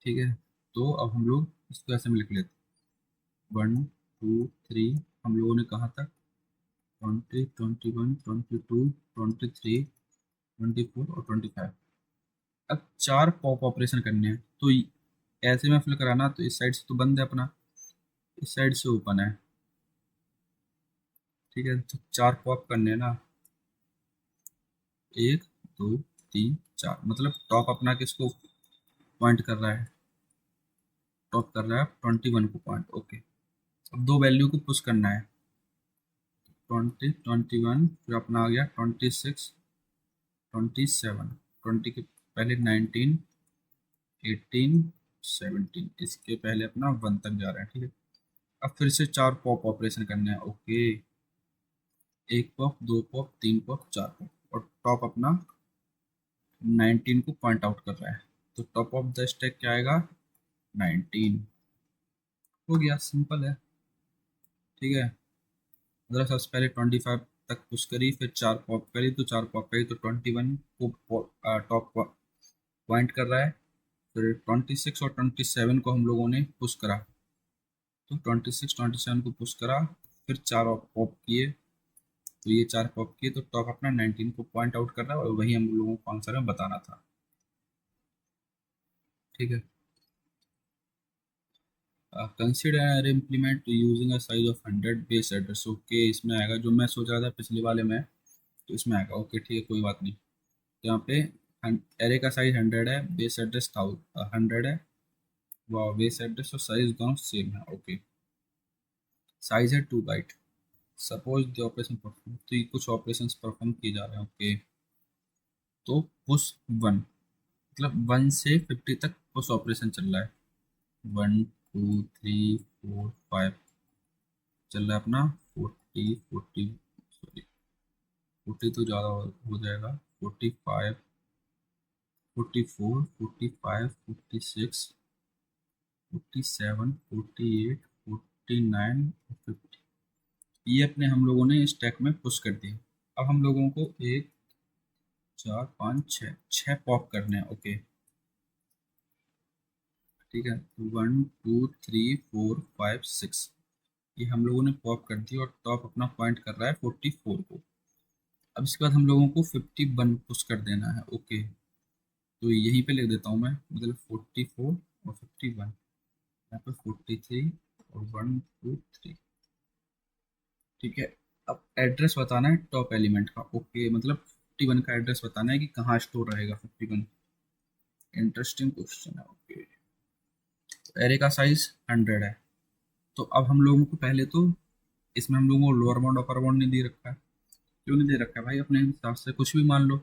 ठीक है। तो अब हम लोग इसको ऐसे में लिख लेते हैं 1 2 3। हम लोगों ने कहाँ तक 20 21 22 23 24 और 25। अब 4 पॉप ऑपरेशन करने हैं तो ऐसे में फिल कराना, तो इस साइड से तो बंद है अपना, इस साइड से ओपन है, ठीक है। तो 4 पॉप करने हैं ना, 1 2 3 4, मतलब टॉप अपना किसको पॉइंट कर रहा है, टॉप कर रहा है 21 को पॉइंट। ओके अब दो वैल्यू को पुश करना है, 20 21, फिर अपना आ गया 26 27, 20 के पहले 19 18 17, इसके पहले अपना 1 तक जा रहा है, ठीक है। अब फिर से 4 पॉप ऑपरेशन करने हैं। Okay 1 pop 2 pop 3 pop 4 pop, और टॉप अपना 19 को पॉइंट आउट कर रहा है, तो टॉप ऑफ द स्टैक क्या आएगा 19। हो गया, सिंपल है, ठीक है। मतलब सबसे पहले 25 तक पुश करी, फिर 4 पॉप करी, तो 4 पॉप करी तो 21 को टॉप पॉइंट कर रहा है। फिर 26 और 27 को हम लोगों ने पुश करा, तो 26 27 को पुश करा, फिर 4 और पॉप किए, तो ये 4 पॉप किए तो टॉप अपना 19 को पॉइंट आउट कर रहा है, और वही हम लोगों को आंसर में बताना था, ठीक है। कंसिडर एन अरे implement using a size of 100 base address. Okay इसमें आएगा जो मैं सोच रहा था पिछले वाले में, तो इसमें आएगा। ओके ठीक है कोई बात नहीं। तो यहाँ पे एरे का साइज 100 है, बेस एड्रेस 100 है, वाह बेस एड्रेस और साइज दोनों सेम है। ओके साइज है 2 byte. Suppose the operation perform, तो ये कुछ ऑपरेशंस परफॉर्म किए जा रहे हैं। ओके तो पुश 1, मतलब 1 से 50 तक पुश ऑपरेशन चल रहा है, 1 2 3 4 5 चल रहा है अपना, 40 सॉरी 40 तो ज़्यादा हो जाएगा, 45 44 45 46 47 48 49 50, ये अपने हम लोगों ने स्टैक में पुश कर दिए। अब हम लोगों को 1 4 5 6 6 पॉप करने हैं। ओके ठीक है, 1 2 3 4 5 6 ये हम लोगों ने पॉप कर दिया और टॉप अपना पॉइंट कर रहा है 44 को। अब इसके बाद हम लोगों को 51 पुश कर देना है। ओके, तो यहीं पे लिख देता हूँ मैं, मतलब 44 और 51, यहाँ पे 43 और 1 2 3। ठीक है, अब एड्रेस बताना है टॉप एलिमेंट का। ओके, मतलब 51 का एड्रेस बताना है कि कहाँ स्टोर रहेगा 51। इंटरेस्टिंग क्वेश्चन है। ओके, तो एरे का साइज 100 है। तो अब हम लोगों को पहले तो इसमें हम लोगों को लोअर बाउंड अपर बाउंड नहीं दे रखा है। क्यों नहीं दे रखा है भाई? अपने हिसाब से कुछ भी मान लो,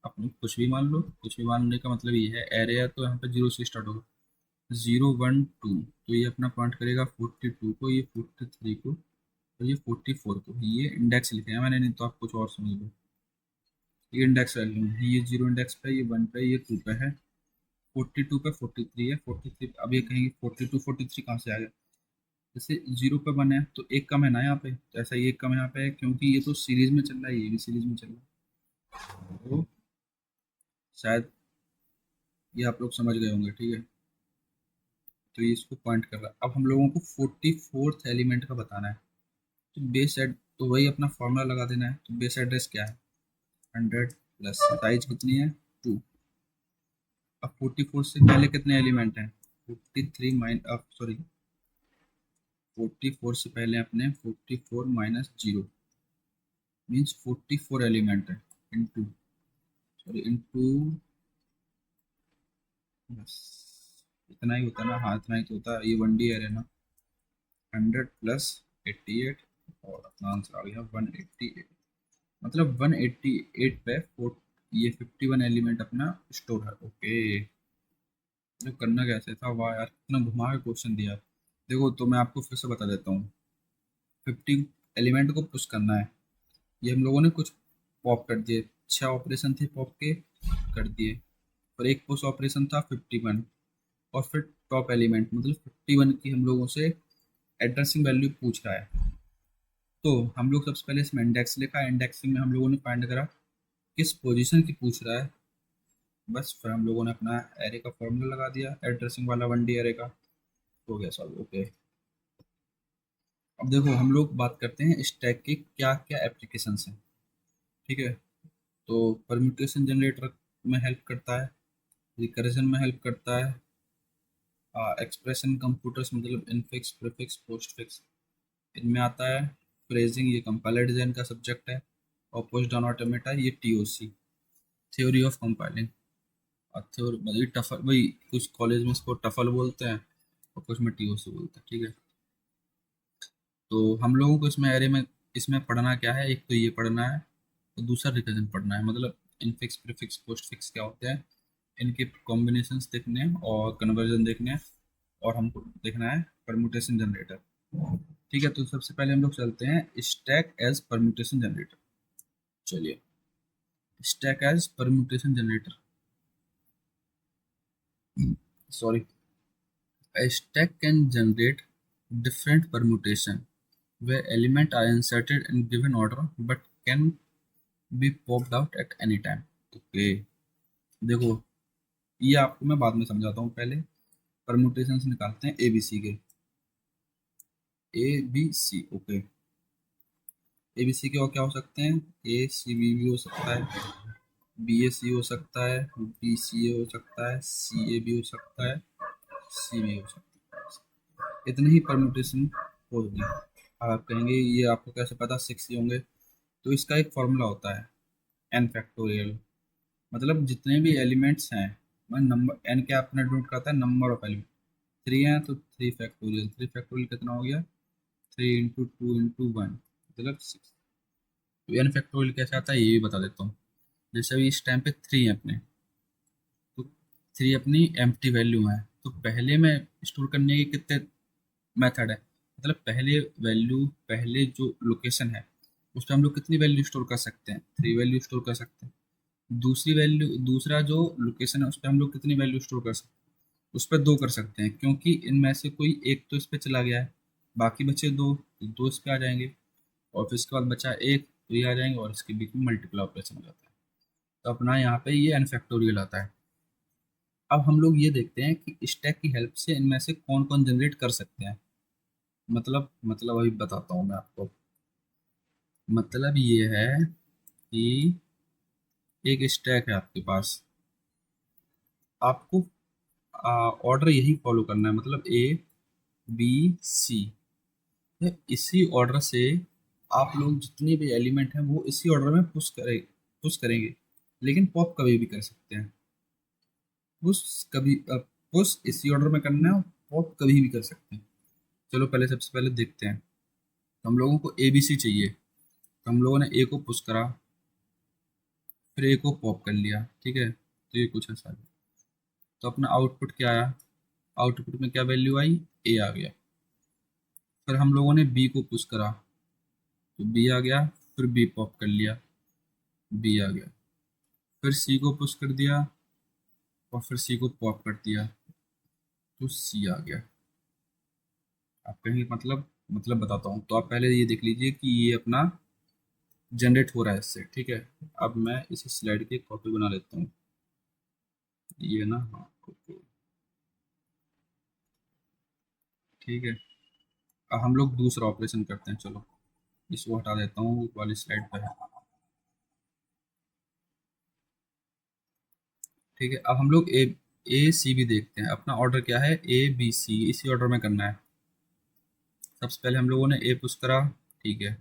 अपने कुछ भी मान लो। कुछ भी मानने का मतलब ये है, एरे है तो यहाँ पे 0 से स्टार्ट होगा, 0 1 2, तो ये अपना पॉइंट करेगा 42 को, ये 43 को, और ये 44 को। ये इंडेक्स लिखे हैं मैंने, नहीं तो आप कुछ और समझ लो। ये इंडेक्स वैल्यू है, ये 0 इंडेक्स पे, ये 1 पे, ये 2 पे है, 42 पे 43 है, 43। अब ये कहेंगे 42 43 कहाँ से आ गया? जैसे 0 पे 1 है तो एक कम है ना यहाँ पे, तो ऐसा ये एक कम यहाँ पे है, क्योंकि ये तो सीरीज में चल रहा है, ये भी सीरीज में चल रहा है। तो शायद ये आप लोग समझ गए होंगे। ठीक है, तो ये इसको पॉइंट कर रहा है। अब हम लोगों को 44th एलिमेंट का बताना है। तो बेस एड, तो वही अपना फॉर्मूला लगा देना है। तो बेस एड्रेस क्या है? 100 प्लस साइज कितनी है? 2। अब 44 से पहले कितने एलिमेंट हैं? 43 माइन, अब सॉरी, 44 से पहले अपने 44 माइनस 0 मीन्स 44 एलिमेंट है, इंटू, सॉरी इंटू, बस इतना ही होता है ना? हाँ, इतना ही तो होता है। ये 1D है ना। 100 प्लस 88 और अपना आंसर आ गया 188। मतलब 188 पे ये 51 एलिमेंट अपना स्टोर है। ओके, जो करना कैसे था? वाह यार, कितना घुमा के क्वेश्चन दिया। देखो, तो मैं आपको फिर से बता देता हूँ। 50 एलिमेंट को पुश करना है। ये हम लोगों ने कुछ पॉप कर दिए, 6 ऑपरेशन थे पॉप के, कर दिए। और एक पुश ऑपरेशन था 51, और फिर टॉप एलिमेंट मतलब 51 की हम लोगों से एड्रेसिंग वैल्यू पूछ रहा है। तो हम लोग सबसे पहले इसमें इंडेक्स लिखा, इंडेक्सिंग में हम लोगों ने फाइंड करा किस पोजीशन की पूछ रहा है। बस फिर हम लोगों ने अपना एरे का फॉर्मूला लगा दिया, एड्रेसिंग वाला 1D एरे का, हो गया सॉल्व। ओके, अब देखो हम लोग बात करते हैं स्टैक की क्या क्या एप्लीकेशंस हैं। ठीक है, तो परम्यूटेशन जनरेटर में हेल्प करता है, रिकर्जन में हेल्प करता है, एक्सप्रेशन कंप्यूटर्स मतलब इनफिक्स प्रीफिक्स पोस्टफिक्स इनमें आता है, फ्रेजिंग ये कंपाइलर डिजाइन का सब्जेक्ट है, और पोस्ट डाउन ऑटोमेटा ये TOC, थ्योरी ऑफ कंपाइलिंग। और थ्योरी मतलब टफल, वही कुछ कॉलेज में इसको टफल बोलते हैं और कुछ में TOC बोलते हैं। ठीक है, तो हम लोगों को इसमें एरे में इसमें पढ़ना क्या है? एक तो ये पढ़ना है, और दूसरा रिकर्जन पढ़ना है। मतलब इनफिक्स प्रीफिक्स पोस्टफिक्स क्या होते हैं, इनके कॉम्बिनेशंस देखने हैं और कन्वर्जन देखने हैं, और हमको देखना है परम्यूटेशन जनरेटर। ठीक है, तो सबसे पहले हम लोग चलते हैं स्टैक एज परम्यूटेशन जनरेटर। चलिए, stack as permutation generator, sorry, a stack can generate different permutation where elements are inserted in given order but can be popped out at any time. Okay, देखो, ये आपको मैं बाद में समझाता हूँ। पहले परम्यूटेशंस निकालते हैं ABC के। ABC, ओके, ABC के और क्या हो सकते हैं? ACB भी हो सकता है, BAC हो सकता है, BCA हो सकता है, CA भी हो सकता है, CB हो सकता है। इतने ही परम्यूटेशन होगी। आप कहेंगे ये आपको कैसे पता 6 ही होंगे? तो इसका एक फॉर्मूला होता है, एन फैक्टोरियल। मतलब जितने भी एलिमेंट्स हैं, मैं नंबर एन क्या अपना डिनोट करता है? Number of element. 3 हैं तो 3 फैक्टोरियल, 3 फैक्टोरियल कितना हो गया? 3 इंटू 2 इंटू 1 मतलब 6। तो एन फैक्टोरियल कैसे आता है ये भी बता देता हूँ। जैसे अभी इस टाइम पे 3 है अपने, तो 3 अपनी एम्प्टी वैल्यू है, तो पहले में स्टोर करने के कितने मेथड है? मतलब पहले वैल्यू, पहले जो लोकेशन है उस पर हम लोग कितनी वैल्यू स्टोर कर सकते हैं? 3 वैल्यू स्टोर कर सकते हैं। दूसरी वैल्यू, दूसरा जो लोकेशन है उस पर हम लोग कितनी वैल्यू स्टोर कर सकते हैं? उस पर 2 कर सकते हैं, क्योंकि इनमें से कोई एक तो इस पर चला गया है, बाकी बचे 2, तो 2 इस पर आ जाएंगे, और फिर इसके बाद बचा एक, तो ये आ जाएंगे, और इसके बीच में मल्टीप्लाई ऑपरेशन हो जाता है। तो अपना यहाँ पे ये एन फैक्टोरियल आता है। अब हम लोग ये देखते हैं कि स्टैक की हेल्प से इनमें से कौन कौन जनरेट कर सकते हैं। मतलब अभी बताता हूँ मैं आपको। मतलब ये है कि एक स्टैक है आपके पास, आपको ऑर्डर यही फॉलो करना है, मतलब ए बी सी, इसी ऑर्डर से आप लोग जितने भी एलिमेंट हैं वो इसी ऑर्डर में पुश करेंगे। लेकिन पॉप कभी भी कर सकते हैं। पुश कभी पुश इसी ऑर्डर में करना है और पॉप कभी भी कर सकते हैं। चलो पहले सबसे पहले देखते हैं। हम लोगों को ए बी सी चाहिए, तो हम लोगों ने ए को पुश करा, फिर ए को पॉप कर लिया। ठीक है, तो ये कुछ ऐसा है। तो अपना आउटपुट क्या आया, आउटपुट में क्या वैल्यू आई, ए आ गया। फिर हम लोगों ने बी को पुश करा, तो बी आ गया, फिर बी पॉप कर लिया, बी आ गया। फिर सी को पुश कर दिया और फिर सी को पॉप कर दिया, तो सी आ गया। आप कहेंगे मतलब बताता हूँ, तो आप पहले ये देख लीजिए कि ये अपना जनरेट हो रहा है इससे। ठीक है, अब मैं इसी स्लाइड की कॉपी बना लेता हूँ, ये ना, हाँ ओके। ठीक है, अब हम लोग दूसरा ऑपरेशन करते हैं। चलो इसको हटा देता हूँ, वो वाली स्लाइड पर है। ठीक है, अब हम लोग ए सी भी देखते हैं। अपना ऑर्डर क्या है, ए बी सी, इसी ऑर्डर में करना है। सबसे पहले हम लोगों ने ए पुश करा, ठीक है,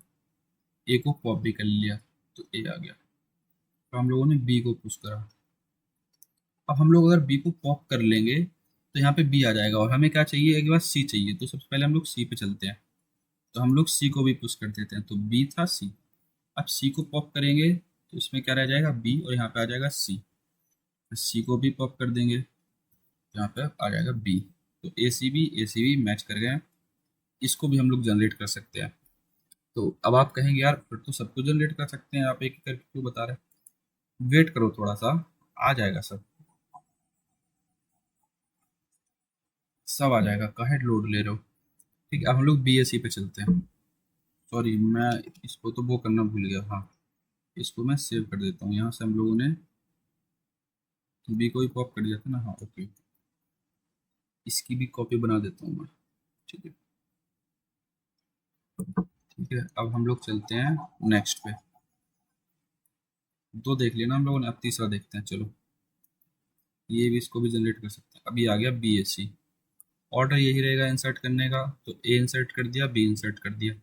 ए को पॉप भी कर लिया, तो ए आ गया। तो हम लोगों ने बी को पुश करा। अब हम लोग अगर बी को पॉप कर लेंगे तो यहाँ पे बी आ जाएगा, और हमें क्या चाहिए, एक बार सी चाहिए। तो सबसे पहले हम लोग सी पे चलते हैं, तो हम लोग सी को भी पुश कर देते हैं, तो बी था सी। अब सी को पॉप करेंगे तो इसमें क्या रह जाएगा, बी, और यहाँ पे आ जाएगा सी। सी को भी पॉप कर देंगे, यहाँ पे आ जाएगा बी। तो ए सी बी मैच कर गए। इसको भी हम लोग जनरेट कर सकते हैं। तो अब आप कहेंगे यार फिर तो सबको जनरेट कर सकते हैं, आप एक एक करके क्यों बता रहे हैं। वेट करो थोड़ा सा, आ जाएगा सब, सब आ जाएगा, काहे लोड ले रहे हो। ठीक है, अब हम लोग बी एस सी पे चलते हैं। सॉरी, मैं इसको तो वो करना भूल गया। हाँ, इसको मैं सेव कर देता हूँ। यहाँ से हम लोगों ने बी को ही पॉप कर दिया था ना, हाँ ओके। इसकी भी कॉपी बना देता हूँ मैं। ठीक है, ठीक है, अब हम लोग चलते हैं नेक्स्ट पे। दो देख लिया ना हम लोगों ने, अब तीसरा देखते हैं। चलो ये भी, इसको भी जनरेट कर सकते हैं। अभी आ गया बी एस सी। ऑर्डर यही रहेगा इंसर्ट करने का, तो ए इंसर्ट कर दिया, बी इंसर्ट कर दिया।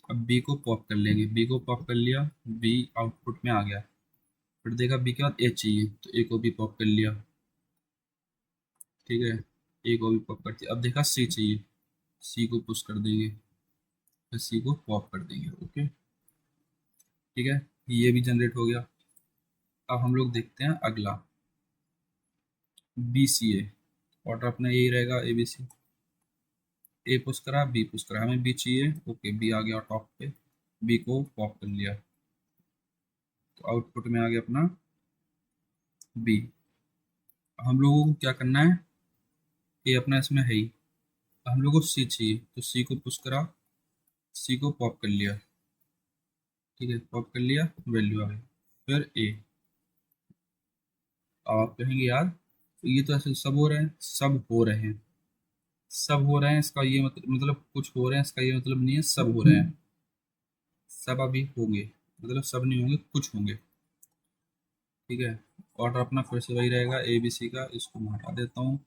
अब बी को पॉप कर लेंगे, बी को पॉप कर लिया, बी आउटपुट में आ गया। फिर देखा बी के बाद ए चाहिए, तो ए को भी पॉप कर लिया। ठीक है, ए को भी पॉप कर दिया। अब देखा सी चाहिए, सी को पुश कर देंगे, फिर सी को पॉप कर देंगे। ओके, ठीक है, ये भी जनरेट हो गया। अब हम लोग देखते हैं अगला, बी सी ए। ऑर्डर अपना यही रहेगा, A B C. A push करा, बी पुश करा, हमें बी चाहिए, ओके बी आ गया टॉप पे, बी को पॉप कर लिया, तो आउटपुट में आ गया अपना बी। हम लोगों को क्या करना है, ए अपना इसमें है ही। हम लोग को सी चाहिए, तो सी को पुश करा, सी को पॉप कर लिया। ठीक है, पॉप कर लिया, वैल्यू आ गई। फिर ए। अब आप कहेंगे यार तो ये तो ऐसे सब हो रहे हैं, सब हो रहे हैं, सब हो रहे हैं, इसका ये मतलब कुछ हो रहे हैं, इसका ये मतलब नहीं है सब हो रहे हैं। सब अभी होंगे, मतलब सब नहीं होंगे, कुछ होंगे। ठीक है, ऑर्डर अपना फिर से वही रहेगा, ए बी सी का। इसको मैं हटा देता हूँ।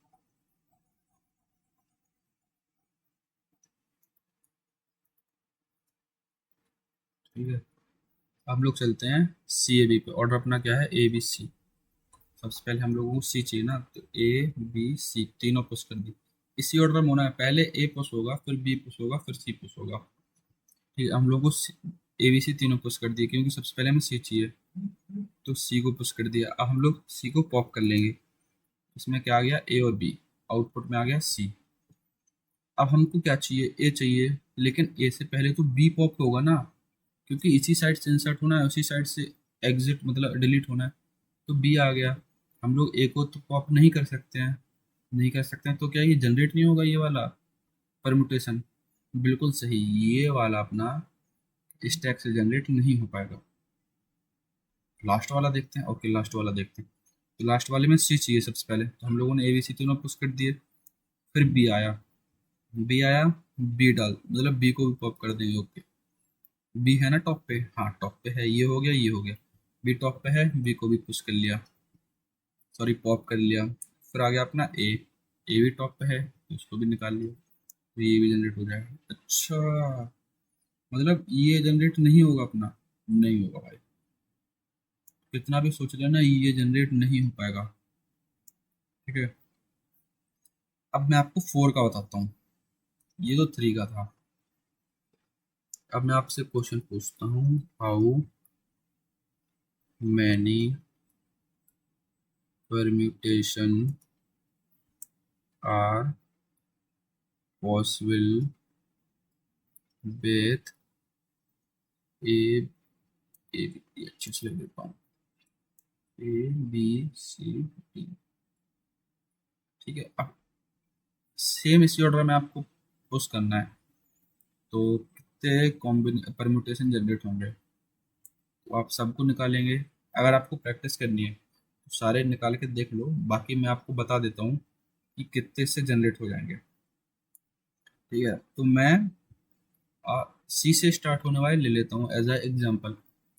ठीक है, अब हम लोग चलते हैं सी ए बी पे। ऑर्डर अपना क्या है, ए बी सी। सबसे पहले हम लोगों को सी चाहिए ना, तो ए बी सी तीनों पुश कर दी। इसी ऑर्डर में होना है, पहले ए पुश होगा, फिर बी पुश होगा, फिर सी पुश होगा। ठीक है, हम लोग को ए बी सी तीनों पुश कर दिए, क्योंकि सबसे पहले हमें सी चाहिए, तो सी को पुश कर दिया। अब हम लोग सी को पॉप कर लेंगे। इसमें क्या आ गया, ए और बी, आउटपुट में आ गया सी। अब हमको क्या चाहिए, ए चाहिए, लेकिन ए से पहले तो बी पॉप होगा ना, क्योंकि इसी साइड से इंसर्ट होना है, उसी साइड से एग्जिट मतलब डिलीट होना है। तो बी आ गया। हम लोग ए को तो पॉप नहीं कर सकते हैं, नहीं कर सकते हैं, तो क्या ये जनरेट नहीं होगा, ये वाला परमुटेशन। बिल्कुल सही, ये वाला अपना स्टैक से जनरेट नहीं हो पाएगा। लास्ट वाला देखते हैं, ओके लास्ट वाला देखते हैं। तो लास्ट वाले में सी चाहिए सबसे पहले, तो हम लोगों ने ए बी सी तीनों पुश कर दिए। फिर बी आया, बी आया, बी डाल मतलब बी को भी पॉप कर देंगे। ओके, बी है ना टॉप पे, हाँ टॉप पे है, ये हो गया ये हो गया। बी टॉप पे है, बी को भी पुश कर लिया, सॉरी पॉप कर लिया। फिर आ गया अपना ए भी टॉप पे है तो उसको भी निकाल लिया, तो ये भी जनरेट हो जाएगा। अच्छा, मतलब ये जनरेट नहीं होगा अपना, नहीं होगा भाई, कितना भी सोच लेना ये जनरेट नहीं हो पाएगा। ठीक है, अब मैं आपको 4 का बताता हूँ, ये तो 3 का था। अब मैं आपसे क्वेश्चन पूछता हूँ, how many permutation are possible with A A B, अच्छे से लिख देता हूँ, ए बी सी डी। ठीक है, अब सेम इसी ऑर्डर में आपको पुश करना है, तो कितने कॉम्बिन परम्यूटेशन जनरेट होंगे, तो आप सबको निकालेंगे। अगर आपको प्रैक्टिस करनी है तो सारे निकाल के देख लो, बाकी मैं आपको बता देता हूँ कि कितने से जनरेट हो जाएंगे। ठीक है, तो मैं सी से स्टार्ट होने वाले ले लेता हूँ एज अ एग्जाम्पल,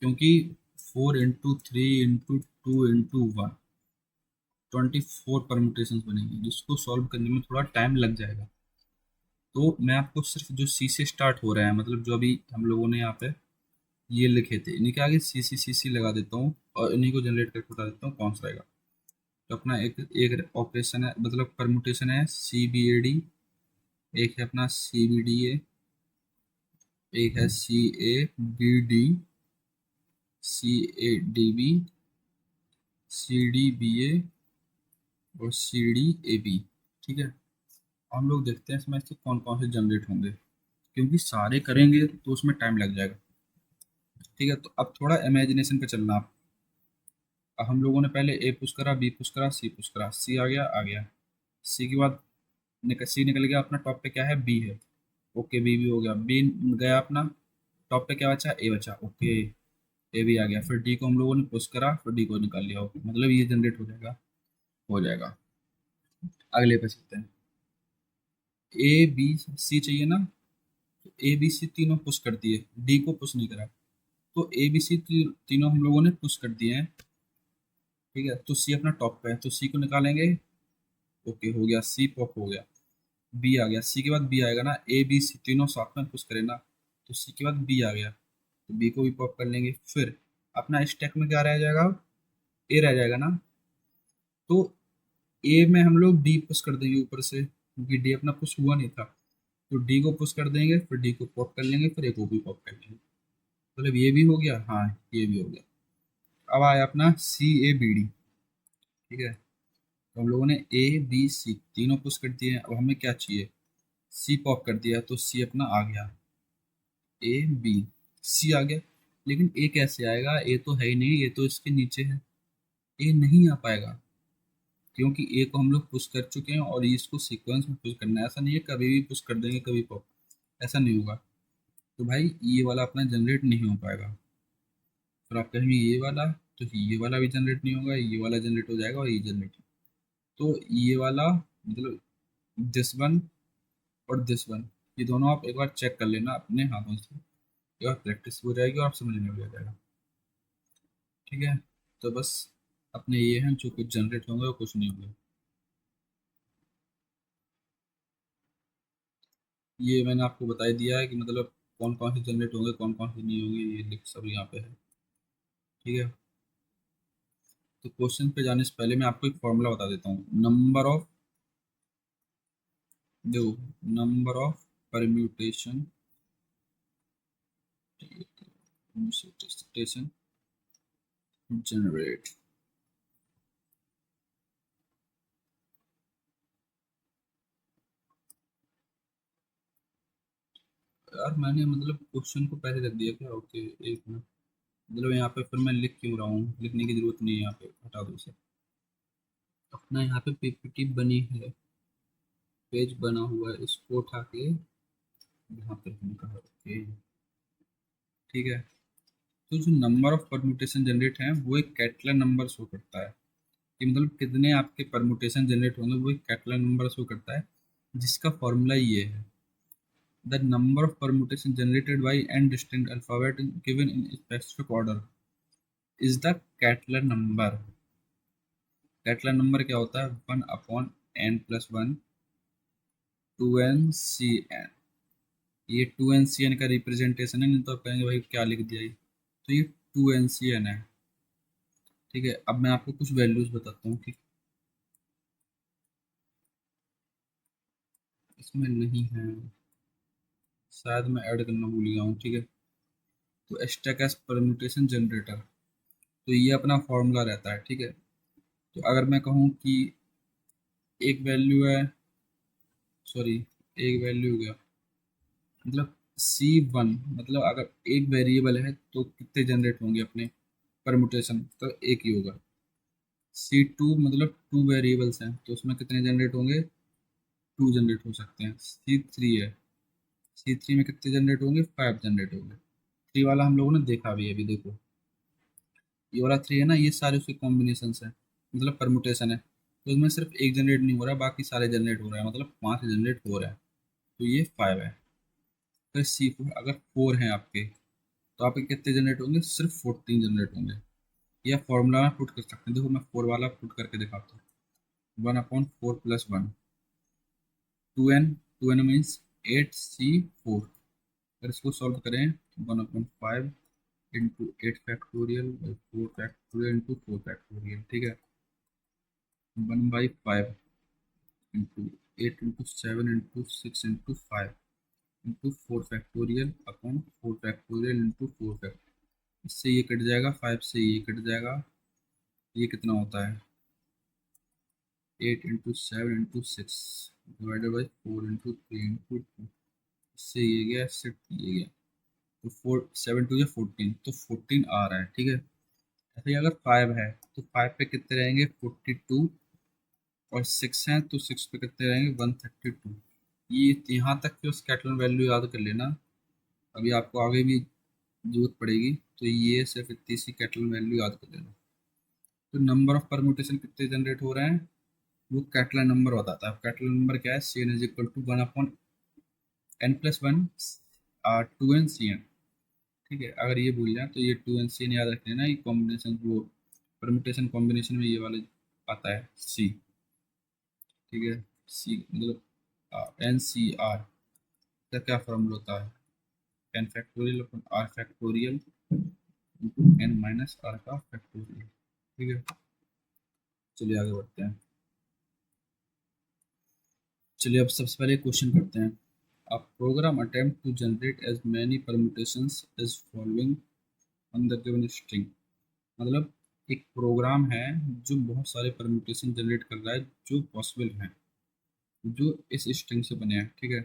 क्योंकि 4 × 3 × 2 × 1 24 परम्यूटेशन बनेंगे, जिसको सॉल्व करने में थोड़ा टाइम लग जाएगा। तो मैं आपको सिर्फ जो सी से स्टार्ट हो रहा है, मतलब जो अभी हम लोगों ने यहाँ पे ये लिखे थे, इन्हीं के आगे सी सी लगा देता हूँ और इन्हीं को जनरेट करके बता देता हूँ कौन सा रहेगा। तो अपना एक एक ऑपरेशन है, मतलब परम्यूटेशन है सी बी ए डी, एक है अपना सी बी डी ए, एक है C A B D, C A D B, C D B A और सी डी ए बी। ठीक है, हम लोग देखते हैं इसमें से कौन कौन से जनरेट होंगे, क्योंकि सारे करेंगे तो उसमें टाइम लग जाएगा। ठीक है, तो अब थोड़ा इमेजिनेशन पे चलना आप। अब हम लोगों ने पहले ए पुश करा, बी पुश करा, सी पुश करा, सी आ गया। सी के बाद सी निकल गया, अपना टॉप पे क्या है, बी है। ओके, बी भी हो गया, बी गया अपना, टॉप पे क्या बचा, ए बचा। ओके, ए भी आ गया। फिर डी को हम लोगों ने पुश करा, फिर डी को निकाल लिया। ओके, मतलब ये जनरेट हो जाएगा, हो जाएगा। अगले पे चलते हैं, ए बी सी चाहिए ना, तो ए बी सी तीनों पुश कर दिए, डी को पुश नहीं करा, तो ए बी सी तीनों हम लोगों ने पुश कर दिए हैं। ठीक है, तो सी अपना टॉप पे है, तो सी को निकालेंगे। ओके, हो गया, सी पॉप हो गया। बी आ गया, सी के बाद बी आएगा ना, ए बी सी तीनों साथ में पुश करें ना, तो सी के बाद बी आ गया, तो बी को भी पॉप कर लेंगे। फिर अपना स्टैक में क्या रह जाएगा, ए रह जाएगा ना, तो ए में हम लोग डी पुश कर देंगे ऊपर से, क्योंकि डी अपना पुश हुआ नहीं था, तो डी को पुश कर देंगे, फिर डी को पॉप कर लेंगे, फिर ए को भी पॉप कर लेंगे। मतलब ये भी हो गया, हाँ ये भी हो गया। अब आया अपना सी ए बी डी। ठीक है, तो हम लोगों ने ए बी सी तीनों पुश कर दिए हैं, अब हमें क्या चाहिए, सी पॉप कर दिया, तो सी अपना आ गया, ए बी सी आ गया। लेकिन ए कैसे आएगा, ए तो है ही नहीं, ये तो इसके नीचे है, ए नहीं आ पाएगा, क्योंकि ए को हम लोग पुश कर चुके हैं और इसको सीक्वेंस में पुश करना है। ऐसा नहीं है कभी भी पुश कर देंगे कभी पॉप, ऐसा नहीं होगा। तो भाई ये वाला अपना जनरेट नहीं हो पाएगा। फिर आप कहेंगे ये वाला, तो ये वाला भी जनरेट नहीं होगा, ये वाला जनरेट हो जाएगा और ये जनरेट, तो ये वाला मतलब दिस वन और दिस वन, ये दोनों आप एक बार चेक कर लेना अपने हाथों से, एक बार प्रैक्टिस हो जाएगी और आप समझ में भी आ जाएगा। ठीक है, तो बस अपने ये हैं जो कुछ जनरेट होंगे और कुछ नहीं होंगे। ये मैंने आपको बता ही दिया है कि मतलब कौन कौन से जनरेट होंगे, कौन कौन से नहीं होंगे, ये लिख सब यहाँ पे है। ठीक है, तो क्वेश्चन पे जाने से पहले मैं आपको एक फॉर्मूला बता देता हूँ, नंबर ऑफ, दो, नंबर ऑफ परम्यूटेशन जनरेट। यार मैंने मतलब क्वेश्चन को पहले रख दिया क्या, ओके एक मिनट, मतलब यहाँ पे फिर मैं लिख क्यों रहा हूँ, लिखने की जरूरत नहीं है, यहाँ पे हटा दो इसे। अपना यहाँ पे पीपीटी बनी है, पेज बना हुआ है, इसको उठा के यहाँ पे हमने कहा ओके। ठीक है, तो जो नंबर ऑफ परम्यूटेशन जनरेट है वो एक कैटलन नंबर शो करता है, कि मतलब कितने आपके परमुटेशन जनरेट होंगे, वो कैटलन नंबर शो करता है, जिसका फॉर्मूला ये है: the number of permutation generated by n distinct alphabet given in specific order is the Catalan number. Catalan number क्या होता है? 1/n+1 2n/cn। ये 2n/cn का रिप्रेजेंटेशन है, नहीं तो आप कहेंगे भाई क्या लिख दिया ये। तो ये 2n/cn है। ठीक है, अब मैं आपको कुछ वैल्यूज बताता हूँ कि इसमें नहीं है, शायद मैं ऐड करना भूल गया हूँ। ठीक है, तो स्टैकस परम्यूटेशन जनरेटर, तो ये अपना फॉर्मूला रहता है। ठीक है, तो अगर मैं कहूँ कि एक वैल्यू है, सॉरी, एक वैल्यू हो गया, मतलब C1, मतलब अगर एक वेरिएबल है तो कितने जनरेट होंगे अपने परमुटेशन? तो एक ही होगा। C2 मतलब टू वेरिएबल्स हैं तो उसमें कितने जनरेट होंगे? टू जनरेट हो सकते हैं। C3 है, C3 में कितने जनरेट होंगे? 5 जनरेट होंगे। थ्री वाला हम लोगों ने देखा भी है, अभी देखो ये वाला थ्री है ना, ये सारे उसके कॉम्बिनेशन है, मतलब परमुटेशन है। तो उसमें सिर्फ एक जनरेट नहीं हो रहा, बाकी सारे जनरेट हो रहे हैं, मतलब 5 जनरेट हो रहे हैं। तो ये 5 है। फिर C4, अगर 4 हैं आपके, तो आपके कितने जनरेट होंगे? सिर्फ 14 जनरेट होंगे। यह फॉर्मूला में पुट कर सकते हैं, देखो मैं 4 वाला पुट करके दिखाता हूँ। 1/4+1 2n, 2n मीन्स 8C4। अगर इसको सॉल्व करें तो 1/5 into 8 factorial 4 factorial into 4 factorial. ठीक है, 1/5 into 8 into 7 into 6 into 5 into 4 factorial upon 4 factorial into 4 factorial. इससे ये कट जाएगा, 5 से ये कट जाएगा। ये कितना होता है? 8 into 7 into 6 divided by 4 into 3 into 2। इससे ये गया, इससे ये गया, तो 4 7 2 या 14, तो 14 आ रहा है। ठीक है, ऐसे ही अगर 5 है तो 5 पे कितने रहेंगे? 42। और 6 हैं तो 6 पे कितने रहेंगे? 132। ये यहाँ तक कि उस कैटलन वैल्यू याद कर लेना, अभी आपको आगे भी जरूरत पड़ेगी। तो ये सिर्फ इतनी सी कैटलन वैल्यू याद कर लेना। तो नंबर ऑफ परम्यूटेशन कितने जनरेट हो रहे हैं, वो कैटलन नंबर बताता है। कैटलन नंबर क्या है? Cn is equal to 1/n+1 2n/Cn। ठीक है, अगर ये भूल जाए तो ये 2n/Cn याद रख लेना। ये कॉम्बिनेशन, वो परम्यूटेशन कॉम्बिनेशन में ये वाला आता है C। ठीक है, C मतलब NCR का क्या फॉर्मूला होता है? n फैक्टोरियल अपन r फैक्टोरियल इंटू n-r का फैक्टोरियल। ठीक है, चलिए आगे बढ़ते हैं। चलिए अब सबसे पहले क्वेश्चन करते हैं। A program attempt to generate as many permutations as following on the given string। मतलब एक प्रोग्राम है जो बहुत सारे परम्यूटेशन जनरेट कर रहा है जो पॉसिबल हैं, जो इस स्ट्रिंग से बने हैं। ठीक है,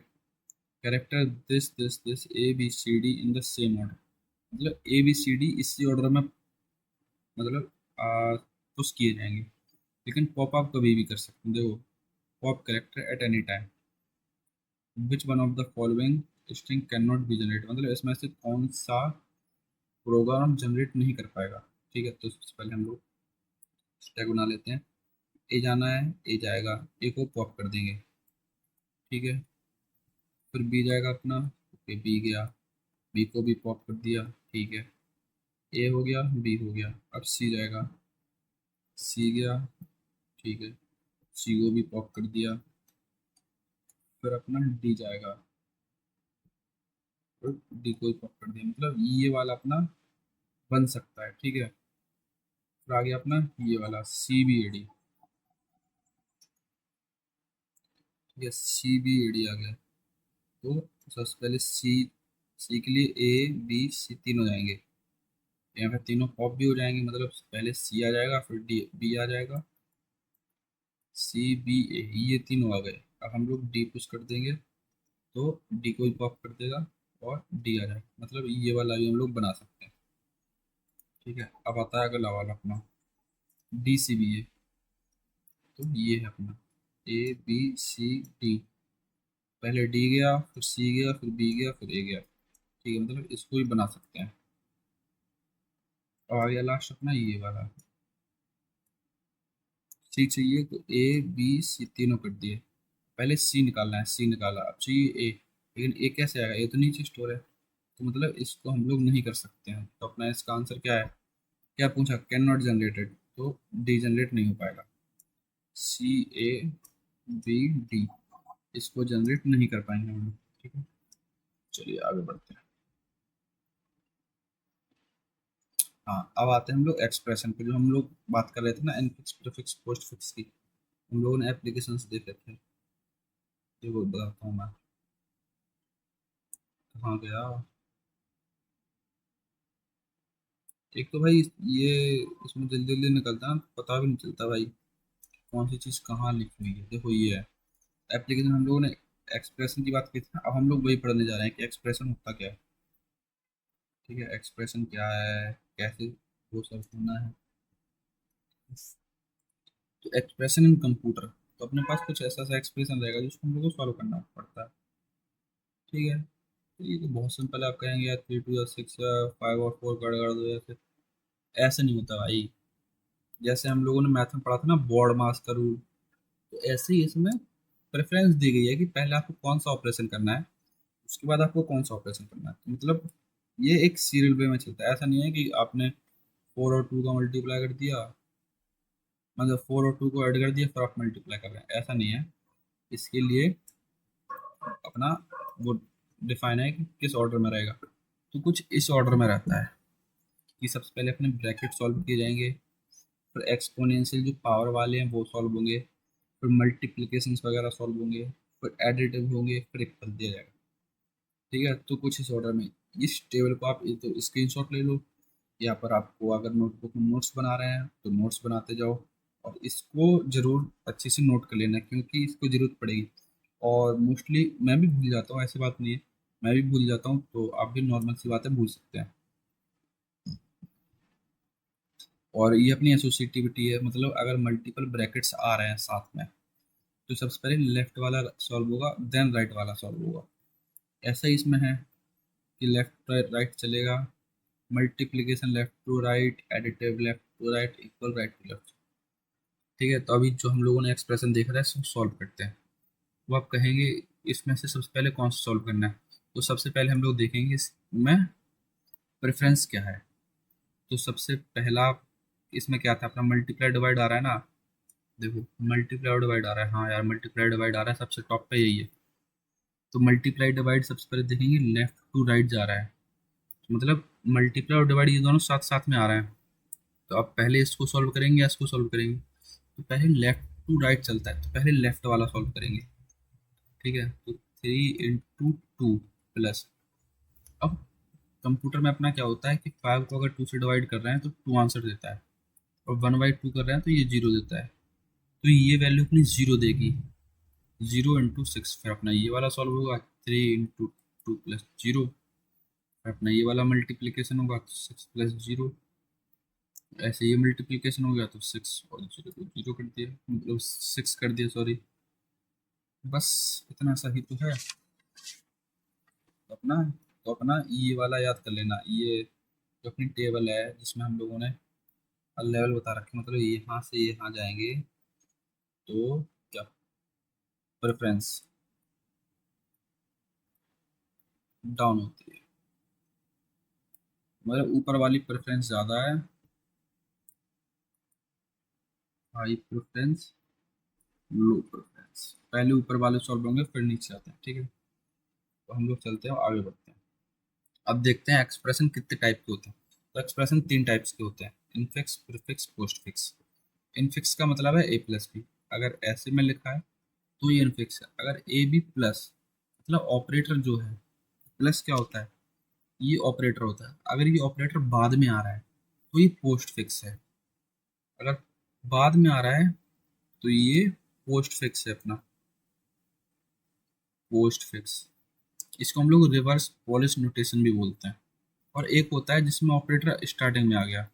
character this this this ABCD in the same order, मतलब ABCD इसी ऑर्डर में मतलब पुश किए जाएंगे। लेकिन पॉप अप कभी भी कर सकते हैं, देखो, pop character at any time. Which one of the following string can not be generate, मतलब इसमें से कौन सा प्रोग्राम जनरेट नहीं कर पाएगा। ठीक है, तो सबसे पहले हम लोग स्टैक बना लेते हैं। ए जाना है, ए जाएगा, ए को पॉप कर देंगे। ठीक है, फिर बी जाएगा अपना, ओके बी गया, बी को भी पॉप कर दिया। ठीक है, ए हो गया, बी हो गया। अब सी जाएगा, सी गया। ठीक है, सी को भी पॉप कर दिया। फिर अपना डी जाएगा, फिर डी को भी पॉप कर दिया, मतलब ये वाला अपना बन सकता है। ठीक है, फिर आ गया अपना ये वाला CBAD। ठीक है, CBAD आ गया। तो सबसे पहले सी, सी के लिए A B C तीनों जाएंगे, यहाँ पे तीनों पॉप भी हो जाएंगे, मतलब पहले सी आ जाएगा, फिर डी बी आ जाएगा, CBA, ये तीनों आ गए। अब हम लोग डी पुश कर देंगे तो डी को भी पॉप कर देगा और डी आ जाएगा, मतलब ये वाला भी हम लोग बना सकते हैं। ठीक है, अब आता है अगला वाला अपना DCBA। तो ये है अपना ABCD, पहले डी गया, फिर सी गया, फिर बी गया, फिर ए गया। ठीक है, मतलब इसको भी बना सकते हैं। और आ गया लास्ट अपना ये वाला सी चाहिए तो ए बी सी तीनों कर दिए। पहले सी निकालना है, सी निकाला, अब चाहिए ए, लेकिन ए कैसे आएगा, ए तो नीचे स्टोर है, तो मतलब इसको हम लोग नहीं कर सकते हैं। तो अपना इसका आंसर क्या है, क्या पूछा, कैन नॉट जनरेटेड, तो डी जनरेट नहीं हो पाएगा। सी ए बी डी, इसको जनरेट नहीं कर पाएंगे हम लोग। ठीक है, चलिए आगे बढ़ते हैं। हाँ, अब आते हैं हम लोग एक्सप्रेशन पे, जो हम लोग बात कर रहे थे ना, इनफिक्स प्रीफिक्स पोस्ट फिक्स की, हम लोगों ने एप्लीकेशन देखे थे। ये वो बताता हूँ मैं, कहाँ गया। एक तो भाई ये, इसमें जल्दी जल्दी निकलता है ना, पता भी नहीं चलता भाई कौन सी चीज़ कहाँ लिखी हुई है। देखो ये है एप्लीकेशन, हम लोगों ने एक्सप्रेशन की बात की थी ना, अब हम लोग वही पढ़ने जा रहे हैं कि एक्सप्रेशन होता क्या है। ठीक है, एक्सप्रेशन क्या है, कैसे वो सब होना है। तो एक्सप्रेशन इन कंप्यूटर, तो अपने पास कुछ ऐसा सा एक्सप्रेशन रहेगा जिसको हम लोग को सॉल्व करना पड़ता है। ठीक है, तो ये तो बहुत सिंपल है, आप कहेंगे यार 3 2 6 5 और 4 गड़ दो, ऐसे ऐसे नहीं होता भाई। जैसे हम लोगों ने मैथ में पढ़ा था ना, बॉड मास का रूल, तो ऐसे ही इसमें प्रेफरेंस दी गई है कि पहले आपको कौन सा ऑपरेशन करना है, उसके बाद आपको कौन सा ऑपरेशन करना है। तो मतलब ये एक सीरियल वे में चलता है, ऐसा नहीं है कि आपने 4 और 2 का मल्टीप्लाई कर दिया, मतलब 4 और 2 को ऐड कर दिया फिर आप मल्टीप्लाई कर रहे हैं, ऐसा नहीं है। इसके लिए अपना वो डिफाइन है कि किस ऑर्डर में रहेगा। तो कुछ इस ऑर्डर में रहता है कि सबसे पहले अपने ब्रैकेट सॉल्व किए जाएंगे, फिर एक्सपोनेंशियल जो पावर वाले हैं वो सॉल्व होंगे, फिर मल्टीप्लिकेशंस वगैरह सॉल्व होंगे, फिर एडिटिव होंगे, फिर एक पल दिया जाएगा। ठीक है, तो कुछ इस ऑर्डर में। इस टेबल को आप तो स्क्रीनशॉट ले लो, या पर आपको अगर नोटबुक में नोट्स बना रहे हैं तो नोट्स बनाते जाओ, और इसको ज़रूर अच्छे से नोट कर लेना क्योंकि इसको ज़रूरत पड़ेगी। और मोस्टली मैं भी भूल जाता हूँ, ऐसी बात नहीं है, मैं भी भूल जाता हूँ, तो आप भी नॉर्मल सी बातें भूल सकते हैं। और ये अपनी एसोसिएटिविटी है, मतलब अगर मल्टीपल ब्रैकेट्स आ रहे हैं साथ में, तो सबसे पहले लेफ्ट वाला सॉल्व होगा देन राइट वाला सॉल्व होगा। ऐसा ही इसमें है कि लेफ्ट राइट राइट चलेगा, multiplication left to right, additive left to right, equal right to left. ठीक है, तो अभी जो हम लोगों ने एक्सप्रेशन देख रहा है इसको सॉल्व करते हैं। वो आप कहेंगे इसमें से सबसे पहले कौन सा सॉल्व करना है, तो सबसे पहले हम लोग देखेंगे इसमें प्रेफरेंस क्या है। तो सबसे पहला इसमें क्या था, अपना मल्टीप्लाई डिवाइड आ रहा है ना, देखो मल्टीप्लाई और डिवाइड आ रहा है, हाँ यार मल्टीप्लाई डिवाइड आ रहा है, सबसे टॉप पे यही है। तो मल्टीप्लाई डिवाइड सबसे पहले देखेंगे लेफ्ट टू राइट जा रहा है, तो मतलब मल्टीप्लाई और डिवाइड ये दोनों साथ साथ में आ रहे हैं। तो अब पहले इसको सॉल्व करेंगे या इसको सॉल्व करेंगे, तो पहले लेफ्ट टू राइट चलता है, तो पहले लेफ्ट वाला सॉल्व करेंगे। ठीक है, तो 3 × 2 प्लस, अब कंप्यूटर में अपना क्या होता है कि 5 को अगर 2 से डिवाइड कर रहे हैं तो 2 आंसर देता है, और 1/2 कर रहे हैं तो ये 0 देता है। तो ये वैल्यू अपनी 0 देगी, 0 × 6, फिर अपना ये वाला सॉल्व होगा 3 × 2 प्लस 0, फिर अपना ये वाला मल्टीप्लिकेशन होगा तो 6 + 0, ऐसे ये मल्टीप्लिकेशन हो गया तो 6 और 0 को 0 कर दिया, मतलब 6 कर दिया सॉरी। बस इतना सही तो है अपना। तो अपना ये वाला याद कर लेना, ये जो अपनी टेबल है जिसमें हम लोगों ने लेवल बता रखे, मतलब यहाँ से यहाँ जाएंगे तो क्या, प्रेफरेंस डाउन होती है, मतलब ऊपर वाली प्रेफरेंस ज़्यादा है, हाई प्रेफरेंस लो प्रेफरेंस, पहले ऊपर वाले सॉल्व होंगे फिर नीचे आते हैं। ठीक है, तो हम लोग चलते हैं और आगे बढ़ते हैं। अब देखते हैं एक्सप्रेशन कितने टाइप के होते हैं। तो एक्सप्रेशन 3 टाइप्स के होते हैं, इनफिक्स, प्रीफिक्स, पोस्टफिक्स। इनफिक्स का मतलब है A+B, अगर ऐसे में लिखा है तो ये इनफिक्स है। अगर AB प्लस, मतलब ऑपरेटर जो है, प्लस क्या होता है, ये ऑपरेटर होता है, अगर ये ऑपरेटर बाद में आ रहा है तो ये पोस्ट फिक्स है। अगर बाद में आ रहा है तो ये पोस्ट फिक्स है अपना, पोस्ट फिक्स। इसको हम लोग रिवर्स पॉलिश नोटेशन भी बोलते हैं। और एक होता है जिसमें ऑपरेटर स्टार्टिंग में आ गया,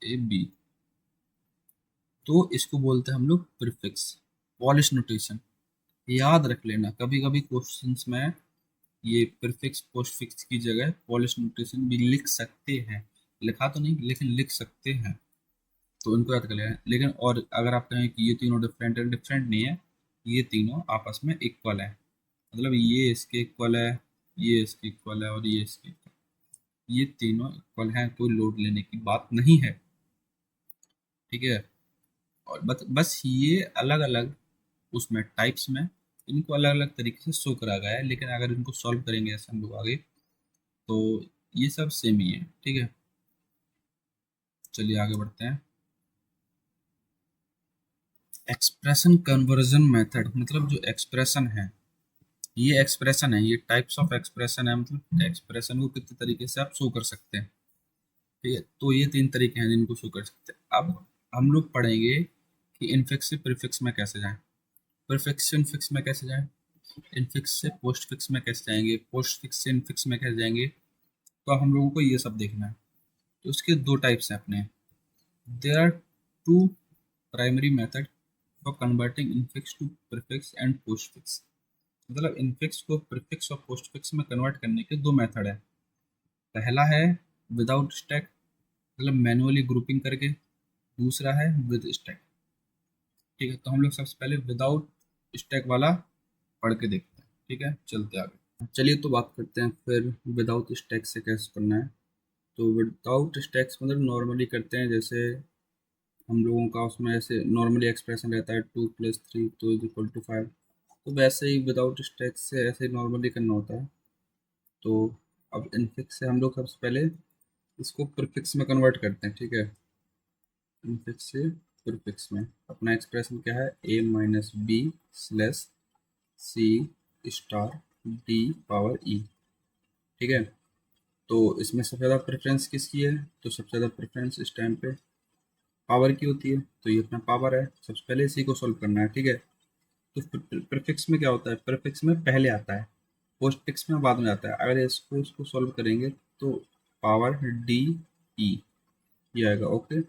AB, तो इसको बोलते हैं हम लोग प्रीफिक्स, पॉलिश नोटेशन। याद रख लेना, कभी कभी क्वेश्चंस में ये प्रीफिक्स पोस्टफिक्स की जगह पॉलिश नोटेशन भी लिख सकते हैं, लिखा तो नहीं लेकिन लिख सकते हैं। तो इनको याद कर लेना। लेकिन और अगर आप कहें कि ये तीनों डिफरेंट है, डिफरेंट नहीं है, ये तीनों आपस में इक्वल है, मतलब ये इसके इक्वल है, ये इसके इक्वल है और ये इसके equal है। ये तीनों इक्वल हैं, कोई लोड लेने की बात नहीं है, ठीक है। और बस ये अलग अलग उसमें टाइप्स में इनको अलग अलग तरीके से शो करा गया है, लेकिन अगर इनको सॉल्व करेंगे ऐसे हम लोग आगे, तो ये सब सेम ही है, ठीक है। चलिए आगे बढ़ते हैं। एक्सप्रेशन कन्वर्जन मेथड, मतलब जो एक्सप्रेशन है, ये एक्सप्रेशन है, ये टाइप्स ऑफ एक्सप्रेशन है, मतलब एक्सप्रेशन को कितने तरीके से आप शो कर सकते हैं, ठीक है। तो ये तीन तरीके हैं जिनको शो कर सकते हैं। अब हम लोग पढ़ेंगे कि इनफिक्स से प्रीफिक्स में कैसे जाएं, प्रीफिक्स से इनफिक्स में कैसे जाएं, इनफिक्स से पोस्ट फिक्स में कैसे जाएंगे, पोस्ट फिक्स से इनफिक्स में कैसे जाएंगे। तो हम लोगों को ये सब देखना है। तो इसके दो टाइप्स हैं अपने। There are two primary method for converting infix to prefix and postfix, मतलब इनफिक्स को प्रीफिक्स और पोस्ट फिक्स में कन्वर्ट करने के दो मेथड है। पहला है विदाउट स्टैक, मतलब मैनुअली ग्रुपिंग करके, दूसरा है विद स्टैक, ठीक है। तो हम लोग सबसे पहले विदाउट स्टैक वाला पढ़ के देखते हैं, ठीक है। चलते आगे, चलिए तो बात करते हैं फिर विदाउट स्टैक से कैसे करना है। तो विदाउट स्टैक्स मतलब नॉर्मली करते हैं, जैसे हम लोगों का उसमें ऐसे नॉर्मली एक्सप्रेशन रहता है 2 + 3 तो इज इक्वल टू 5, तो वैसे ही विदाउट स्टैक्स से ऐसे ही नॉर्मली करना होता है। तो अब इनफिक्स से हम लोग सबसे पहले इसको प्रीफिक्स में कन्वर्ट करते हैं, ठीक है। इनफिक्स से प्रीफिक्स में अपना एक्सप्रेशन क्या है, a - b/c*d⁻e, ठीक है। तो इसमें सबसे ज़्यादा प्रेफरेंस किसकी है, तो सबसे ज़्यादा प्रेफरेंस इस टाइम पे पावर की होती है, तो ये अपना पावर है, सबसे पहले इसी को सॉल्व करना है, ठीक है। तो प्रीफिक्स में क्या होता है, प्रीफिक्स में पहले आता है, पोस्ट फिक्स में बाद में आता है। अगर इसको सॉल्व करेंगे तो पावर डी ये आएगा, okay.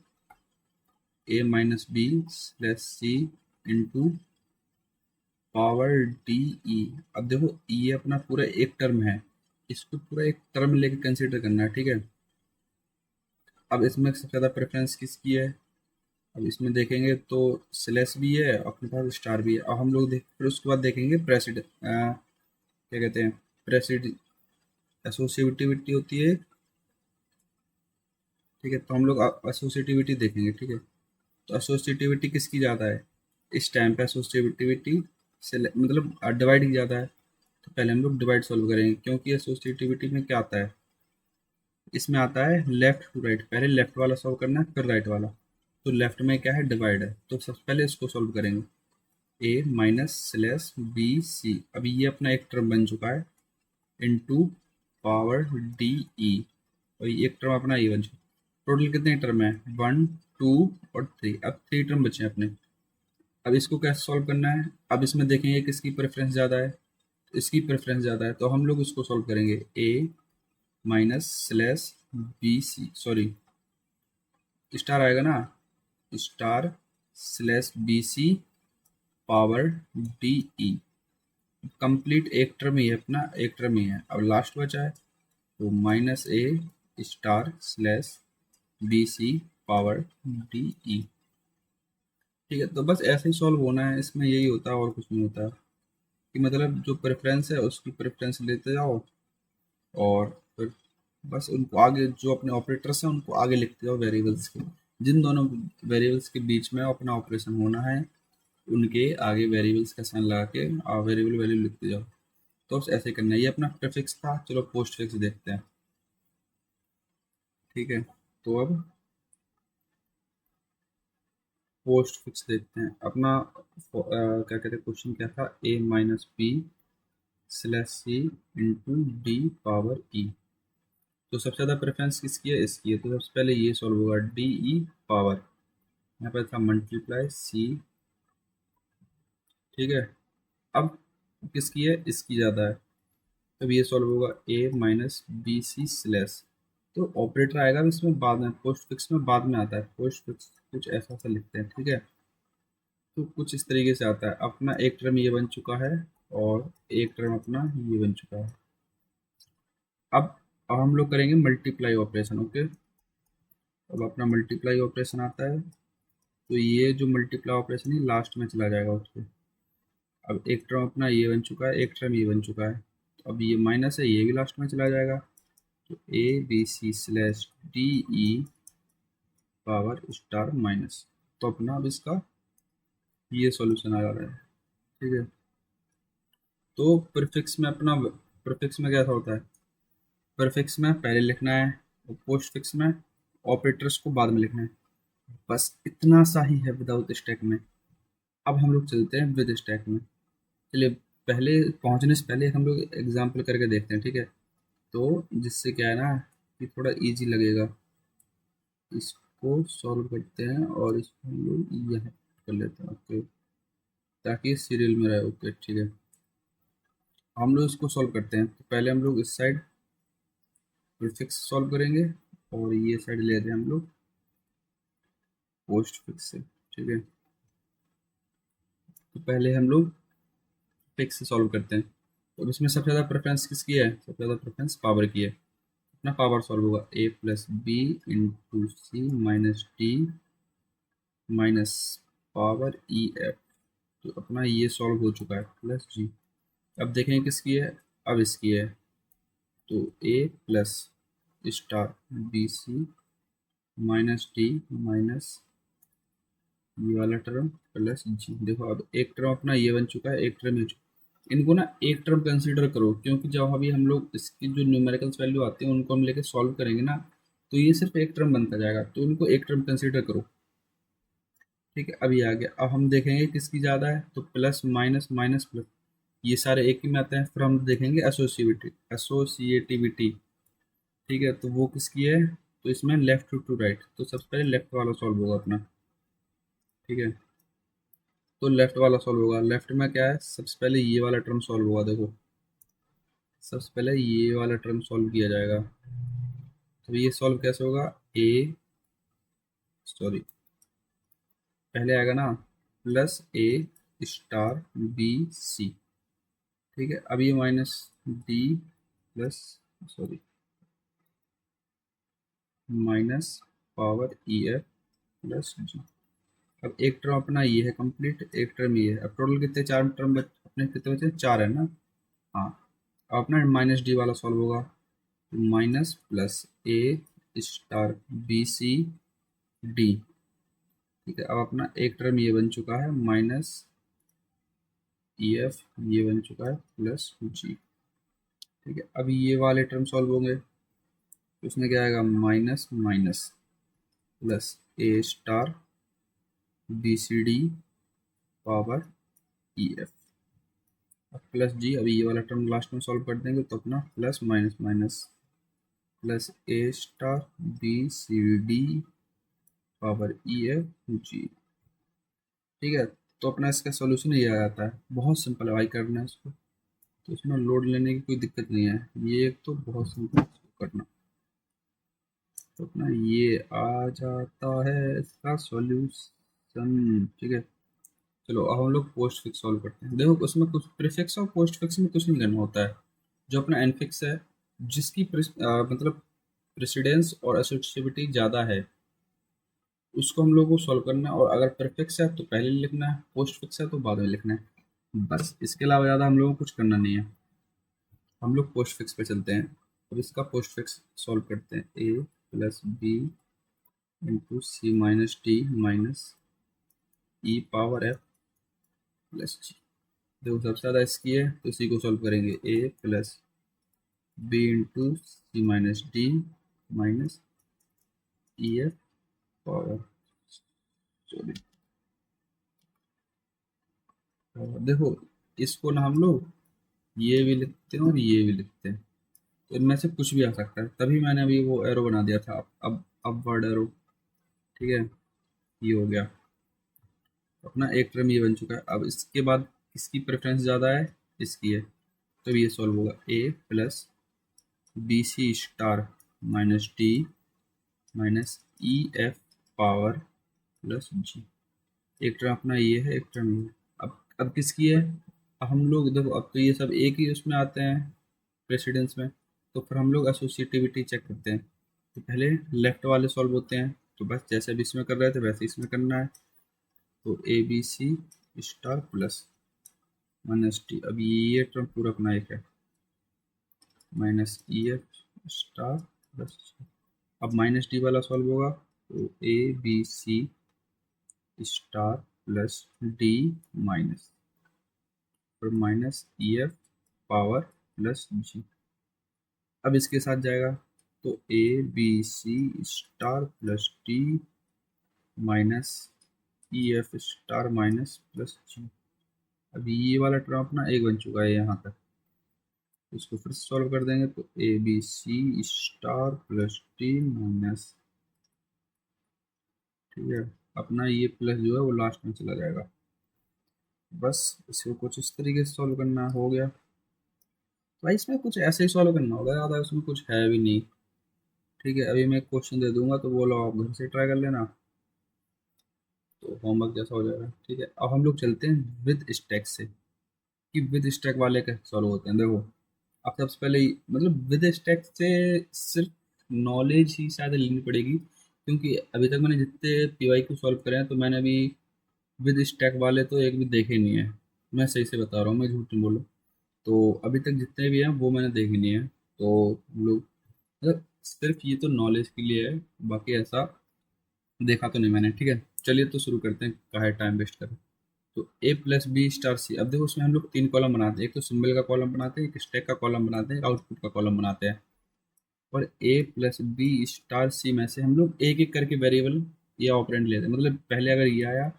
a - b/c into power D ई। अब देखो ये अपना पूरा एक टर्म है, इसको पूरा एक टर्म लेके कंसिडर करना है, ठीक है। अब इसमें सबसे ज़्यादा प्रेफरेंस किसकी है, अब इसमें देखेंगे तो स्लेस भी है, अपने पास स्टार भी है। अब हम लोग देख फिर उसके बाद देखेंगे क्या कहते हैं, प्रेसिड एसोसिएटिविटी होती है, ठीक है। तो हम लोग एसोसिएटिविटी देखेंगे, ठीक है। तो एसोसिएटिविटी किसकी ज़्यादा है, इस टाइम पे एसोसिएटिविटी से मतलब डिवाइड की ज़्यादा है। तो पहले हम लोग डिवाइड सॉल्व करेंगे, क्योंकि एसोसिएटिविटी में क्या आता है, इसमें आता है लेफ्ट टू राइट, पहले लेफ्ट वाला सॉल्व करना है फिर राइट वाला। तो लेफ्ट में क्या है, डिवाइड है, तो सबसे पहले इसको सॉल्व करेंगे, a - b/c। अभी ये अपना एक टर्म बन चुका है, इनटू पावर डी ई, और ये एक टर्म अपना ये बन चुका है। टोटल कितने टर्म है, 1 2 और 3, अब 3 टर्म बचे हैं अपने। अब इसको कैसे सॉल्व करना है, अब इसमें देखेंगे किसकी प्रेफरेंस ज़्यादा है, इसकी प्रेफरेंस ज़्यादा है, तो हम लोग इसको सॉल्व करेंगे a - b/c, सॉरी स्टार आएगा ना, स्टार/bc पावर डी ई। कंप्लीट एक टर्म ही है अपना, एक टर्म ही है, अब लास्ट बचा है, तो -a*/bc पावर डी ई, ठीक है। तो बस ऐसे ही सॉल्व होना है, इसमें यही होता है और कुछ नहीं होता, कि मतलब जो प्रेफरेंस है उसकी प्रेफरेंस लेते जाओ, और फिर बस उनको आगे जो अपने ऑपरेटर्स हैं उनको आगे लिखते जाओ वेरिएबल्स के, जिन दोनों वेरिएबल्स के बीच में अपना ऑपरेशन होना है उनके आगे वेरिएबल्स का साइन लगा के वेरिएबल वैल्यू लिखते जाओ। तो बस ऐसे करना है, ये अपना प्रीफिक्स था। चलो पोस्ट फिक्स देखते हैं, ठीक है। तो अब पोस्ट फिक्स देखते हैं अपना, क्या कहते हैं, क्वेश्चन क्या था, a - b/c into D power E. तो सबसे ज़्यादा प्रेफरेंस किसकी है, इसकी है, तो सबसे पहले ये सॉल्व होगा, डी ई पावर, यहाँ पर था मल्टीप्लाई सी, ठीक है। अब किसकी है, इसकी ज़्यादा है, तब ये सॉल्व होगा a - b/c/, तो ऑपरेटर आएगा इसमें बाद में, पोस्ट फिक्स में बाद में आता है, पोस्ट फिक्स कुछ ऐसा सा लिखते हैं, ठीक है। तो कुछ इस तरीके से आता है, अपना एक टर्म ये बन चुका है और एक टर्म अपना ये बन चुका है। अब हम लोग करेंगे मल्टीप्लाई ऑपरेशन, ओके। अब अपना मल्टीप्लाई ऑपरेशन आता है, तो ये जो मल्टीप्लाई ऑपरेशन है लास्ट में चला जाएगा उसके। अब एक टर्म अपना ये बन चुका है, एक टर्म ये बन चुका है, तो अब ये माइनस है, ये भी लास्ट में चला जाएगा। तो A B C slash D E power star minus, तो अपना अब इसका ये सॉल्यूशन आ रहा है। ठीक है, तो प्रीफिक्स में अपना, प्रीफिक्स में कैसा होता है, प्रीफिक्स में पहले लिखना है और पोस्ट फिक्स में ऑपरेटर्स को बाद में लिखना है। बस इतना सा ही है विदाउट स्टैक में। अब हम लोग चलते हैं विद स्टैक में। चलिए पहले पहुंचने से पहले हम लोग एग्जाम्पल करके देखते हैं, ठीक है। तो जिससे क्या है ना कि थोड़ा इजी लगेगा, इसको सॉल्व करते हैं और इसको हम लोग यहाँ कर लेते हैं, ओके, ताकि सीरियल में रहे। ओके ठीक है, हम लोग इसको सॉल्व करते हैं। तो पहले हम लोग इस साइड प्रीफिक्स सॉल्व करेंगे और ये साइड ले रहे हैं हम लोग पोस्ट फिक्स से। ठीक है, तो पहले हम लोग फिक्स से सॉल्व करते हैं। तो इसमें सबसे ज़्यादा प्रेफरेंस किसकी है, सबसे ज़्यादा प्रेफरेंस पावर की है। अपना पावर सॉल्व होगा A plus B into C minus D minus power E F. तो अपना ये सॉल्व हो चुका है, प्लस जी। अब देखें किसकी है, अब इसकी है। तो A plus star B C minus D minus ये वाला टर्म प्लस जी। देखो अब एक टर्म अपना ये बन चुका है, एक टर्म ये इनको ना एक टर्म कंसीडर करो, क्योंकि जब अभी हम लोग इसकी जो न्यूमेरिकल्स वैल्यू आती है उनको हम लेके सॉल्व करेंगे ना, तो ये सिर्फ एक टर्म बनता जाएगा, तो इनको एक टर्म कंसीडर करो। ठीक है, अभी आ गया। अब हम देखेंगे किसकी ज़्यादा है, तो प्लस माइनस माइनस प्लस ये सारे एक ही में आते हैं। फिर हम देखेंगे एसोसिएटिविटी। ठीक है, तो वो किसकी है, तो इसमें लेफ्ट टू राइट, तो सबसे पहले लेफ्ट वाला सॉल्व होगा अपना। ठीक है, तो लेफ्ट वाला सॉल्व होगा। लेफ्ट में क्या है, सबसे पहले ये वाला टर्म सॉल्व होगा। देखो सबसे पहले ये वाला टर्म सॉल्व किया जाएगा। तो ये सॉल्व कैसे होगा, ए सॉरी पहले आएगा ना plus A star B C. ठीक है, अब ये minus D plus sorry minus power E F plus G. अब एक टर्म अपना ये है कंप्लीट, एक टर्म ये है। अब टोटल कितने, चार टर्म अपने कितने बचे, चार है ना। हाँ, अब अपना माइनस डी वाला सॉल्व होगा। Minus plus A star B C D. ठीक है, अब अपना एक टर्म ये बन चुका है माइनस ई एफ, ये बन चुका है प्लस जी। ठीक है, अब ये वाले टर्म सॉल्व होंगे, तो इसमें क्या आएगा, minus minus plus A star B C D power E F plus G. अभी ये वाला टर्म लास्ट में सॉल्व कर देंगे, तो अपना plus minus minus plus A star B C D power E F G. ठीक है, तो अपना इसका सोल्यूशन ये आ जाता है। बहुत सिंपल है भाई करना है इसको, तो इसमें लोड लेने की कोई दिक्कत नहीं है। ये एक तो बहुत सिंपल करना, तो अपना ये आ जाता है इसका सॉल्यूशन। ठीक है, चलो अब हम लोग पोस्ट फिक्स सॉल्व करते हैं। देखो उसमें कुछ प्रीफिक्स और पोस्ट फिक्स में कुछ नहीं करना होता है। जो अपना एनफिक्स है, जिसकी मतलब प्रेसिडेंस और एसोसिएटिविटी ज़्यादा है, उसको हम लोग को सॉल्व करना है। और अगर प्रीफिक्स है तो पहले लिखना है, पोस्ट फिक्स है तो बाद में लिखना है, बस। इसके अलावा ज़्यादा हम लोगों को कुछ करना नहीं है। हम लोग पोस्ट फिक्स पे चलते हैं। अब इसका पोस्ट फिक्स सॉल्व करते हैं। ए plus B into C minus D minus ई पावर एफ प्लस जी। देखो सबसे ज़्यादा इसकी है, तो इसी को सॉल्व करेंगे। A plus B into C minus D minus E F power, sorry देखो इसको ना हम लोग ये भी लिखते हैं और ये भी लिखते हैं, तो इनमें से कुछ भी आ सकता है। तभी मैंने अभी वो एरो बना दिया था, अब अपवर्ड एरो। ठीक है, ये हो गया अपना एक टर्म, ये बन चुका है। अब इसके बाद किसकी प्रेफरेंस ज़्यादा है, इसकी है, तो ये सॉल्व होगा। A plus B C star minus D minus E F power plus G. एक टर्म अपना ये है, एक टर्म ये है। अब किसकी है, अब हम लोग देखो, अब तो ये सब एक ही उसमें आते हैं प्रेसिडेंस में, तो फिर हम लोग एसोसिएटिविटी चेक करते हैं। तो पहले लेफ्ट वाले सॉल्व होते हैं, तो बस जैसे भी इसमें कर रहे थे वैसे इसमें करना है। तो A B C star plus minus T. अब ये टर्म पूरा अपना एक है minus E F star plus. अब माइनस डी वाला सॉल्व होगा तो A B C star plus D minus और minus E F power plus G. अब इसके साथ जाएगा तो A B C star plus D minus E F star minus plus G. अब ये वाला टर्म अपना एक बन चुका है यहाँ तक। इसको फिर से सॉल्व कर देंगे तो A B C star plus D minus, ठीक है, अपना ये प्लस जो है वो लास्ट में चला जाएगा। बस इसको कुछ इस तरीके से सॉल्व करना हो गया। तो भाई इसमें कुछ ऐसे ही सॉल्व करना होगा, ज़्यादा उसमें कुछ है भी नहीं। ठीक है, अभी मैं क्वेश्चन दे दूंगा तो वो लोग आप घर से ट्राई कर लेना, तो होमवर्क जैसा हो जाएगा। ठीक है, अब हम लोग चलते हैं विद स्टैक से कि विद स्टैक वाले कैसे सॉल्व होते हैं। देखो अब सबसे पहले मतलब विद स्टैक से सिर्फ नॉलेज ही शायद लेनी पड़ेगी, क्योंकि अभी तक मैंने जितने पीवाई को सॉल्व करे हैं तो मैंने अभी विद स्टैक वाले तो एक भी देखे नहीं है। मैं सही से बता रहा हूँ, मैं झूठ नहीं बोलूँ। तो अभी तक जितने भी हैं वो मैंने देखे नहीं है। तो हम लोग मतलब सिर्फ ये तो नॉलेज के लिए है, बाकी ऐसा देखा तो नहीं मैंने। ठीक है, चलिए तो शुरू करते हैं, काहे टाइम वेस्ट करें। तो A plus B star c. अब देखो उसमें हम लोग तीन कॉलम बनाते हैं, एक तो सिंबल का कॉलम बनाते हैं, एक स्टैक का कॉलम बनाते हैं, एक आउटपुट का कॉलम बनाते हैं। और ए प्लस बी स्टार सी में से हम लोग एक एक करके वेरिएबल या ऑपरेंड लेते हैं। मतलब पहले अगर ये आया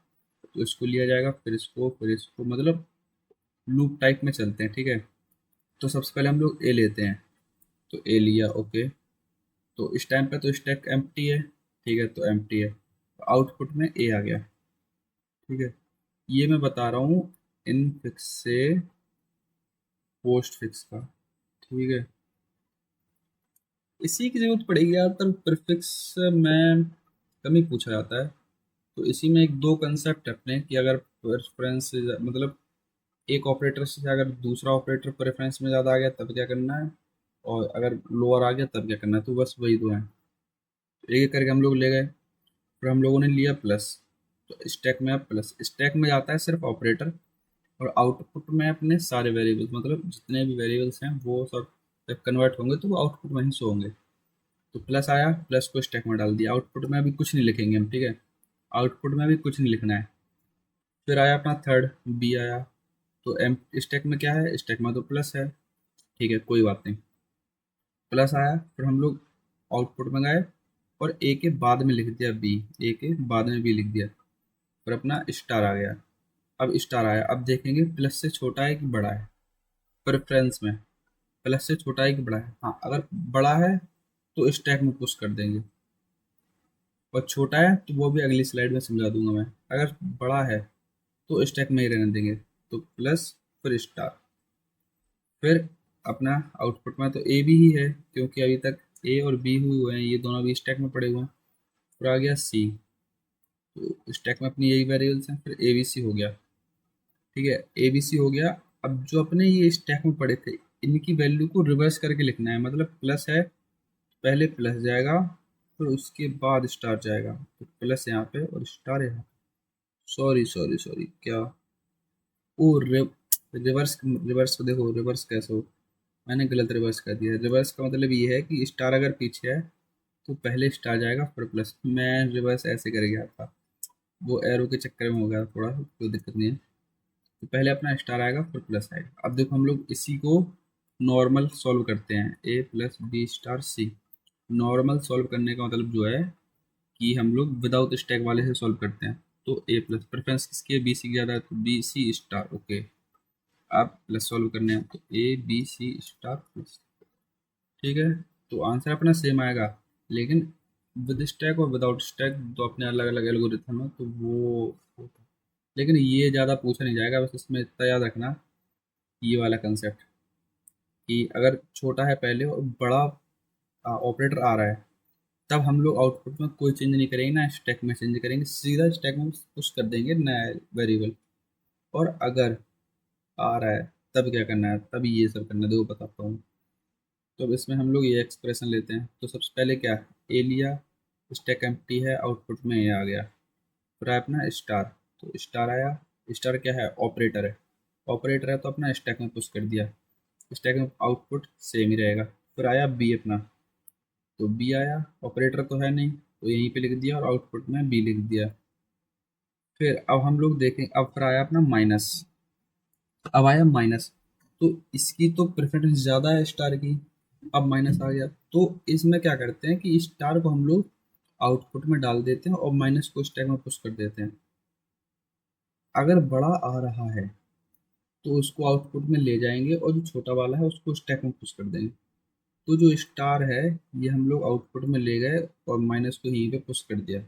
तो इसको लिया जाएगा, फिर इसको मतलब लूप टाइप में चलते हैं। ठीक है, तो सबसे पहले हम लोग ए लेते हैं, तो ए लिया, ओके। तो इस टाइम पे तो स्टैक एम्प्टी है, ठीक है, तो एम्प्टी है, तो आउटपुट में ए आ गया। ठीक है, ये मैं बता रहा हूँ इन फिक्स से पोस्ट फिक्स का। ठीक है, इसी की जरूरत पड़ेगी ज़्यादातर, प्रीफिक्स में कम ही पूछा जाता है। तो इसी में एक दो कंसेप्ट है अपने कि अगर प्रेफरेंस मतलब एक ऑपरेटर से अगर दूसरा ऑपरेटर प्रेफरेंस में ज़्यादा आ गया तब क्या करना है, और अगर लोअर आ गया तब क्या करना है। तो बस वही दो हैं, एक एक करके हम लोग ले गए। फिर हम लोगों ने लिया प्लस, तो स्टैक में अब प्लस, स्टैक में जाता है सिर्फ ऑपरेटर, और आउटपुट में अपने सारे वेरिएबल्स मतलब जितने भी वेरिएबल्स हैं वो सब जब कन्वर्ट होंगे तो वो आउटपुट में ही शो होंगे। तो प्लस आया, प्लस को स्टैक में डाल दिया, आउटपुट में अभी कुछ नहीं लिखेंगे हम। ठीक है, आउटपुट में अभी कुछ नहीं लिखना है। फिर आया अपना थर्ड बी आया, तो एम स्टैक में क्या है, स्टैक में तो प्लस है। ठीक है, कोई बात नहीं, प्लस आया। फिर हम लोग आउटपुट में गए और ए के बाद में लिख दिया बी, ए के बाद में बी लिख दिया, फिर अपना स्टार आ गया। अब स्टार आया, अब देखेंगे प्लस से छोटा है कि बड़ा है। प्रेफरेंस में प्लस से छोटा है कि बड़ा है, हाँ अगर बड़ा है तो स्टैक में पुश कर देंगे, और छोटा है तो वो भी अगली स्लाइड में समझा दूंगा मैं। अगर बड़ा है तो स्टैक में ही रहने देंगे, तो प्लस फिर स्टार। फिर अपना आउटपुट में तो ए भी ही है, क्योंकि अभी तक ए और बी हुए हैं, ये दोनों भी स्टैक में पड़े हुए हैं। फिर आ गया सी, तो स्टैक में अपनी यही वेरिएबल्स हैं। फिर ए बी सी हो गया, ठीक है, ए बी सी हो गया। अब जो अपने ये स्टैक में पड़े थे इनकी वैल्यू को रिवर्स करके लिखना है। मतलब प्लस है, पहले प्लस जाएगा, फिर उसके बाद स्टार जाएगा, तो प्लस यहाँ पे और स्टार यहाँ। सॉरी सॉरी सॉरी, क्या ओ रिवर्स, रिवर्स को देखो, रिवर्स कैसे हो, मैंने गलत रिवर्स कर दिया। रिवर्स का मतलब ये है कि स्टार अगर पीछे है तो पहले स्टार जाएगा फिर प्लस। मैं रिवर्स ऐसे कर गया था, वो एरो के चक्कर में हो गया थोड़ा, कोई दिक्कत नहीं है। तो पहले अपना स्टार आएगा फिर प्लस आएगा। अब देखो हम लोग इसी को नॉर्मल सॉल्व करते हैं, ए plus B star c. Normal solve करने का मतलब जो है कि हम लोग विदाउट स्टैक वाले से सॉल्व करते हैं। तो ए प्लस प्रेफरेंस किसकी है, बी सी की ज़्यादा है, तो बी सी स्टार, ओके। अब प्लस सॉल्व करने हैं तो A B C star plus, ठीक है। तो आंसर अपना सेम आएगा, लेकिन विद स्टैक और विदाउट स्टैक तो अपने अलग अलग एल्गोरिथम है, तो वो लेकिन ये ज़्यादा पूछा नहीं जाएगा। बस इसमें इतना याद रखना, ये वाला कंसेप्ट कि अगर छोटा है पहले और बड़ा ऑपरेटर आ रहा है, तब हम लोग आउटपुट में कोई चेंज नहीं करेंगे, ना स्टैक में चेंज करेंगे, सीधा स्टैक में पुश कर देंगे नया वेरिएबल। और अगर आ रहा है तब क्या करना है, तब ये सब करना है, देखो बताता हूँ। तो अब इसमें हम लोग ये एक्सप्रेशन लेते हैं, तो सबसे पहले क्या, ए लिया, स्टैक एम्प्टी है, आउटपुट में ये आ गया, फिर आया अपना स्टार। तो स्टार आया। स्टार क्या है? ऑपरेटर है। ऑपरेटर है तो अपना स्टैक में पुश कर दिया। स्टैक में आउटपुट सेम ही रहेगा। फिर आया बी अपना, तो बी आया, ऑपरेटर तो है नहीं तो यहीं पे लिख दिया और आउटपुट में बी लिख दिया। फिर अब हम लोग देखें, अब फिर आया अपना माइनस। अब आया माइनस, तो इसकी तो प्रेफरेंस ज़्यादा है स्टार की। अब माइनस आ गया तो इसमें क्या करते हैं कि स्टार को हम लोग आउटपुट में डाल देते हैं और माइनस को स्टैक में पुश कर देते हैं। अगर बड़ा आ रहा है तो उसको आउटपुट में ले जाएंगे और जो छोटा वाला है उसको स्टैक में पुश कर देंगे। तो जो स्टार है ये हम लोग आउटपुट में ले गए और माइनस को यहीं पे पुश कर दिया।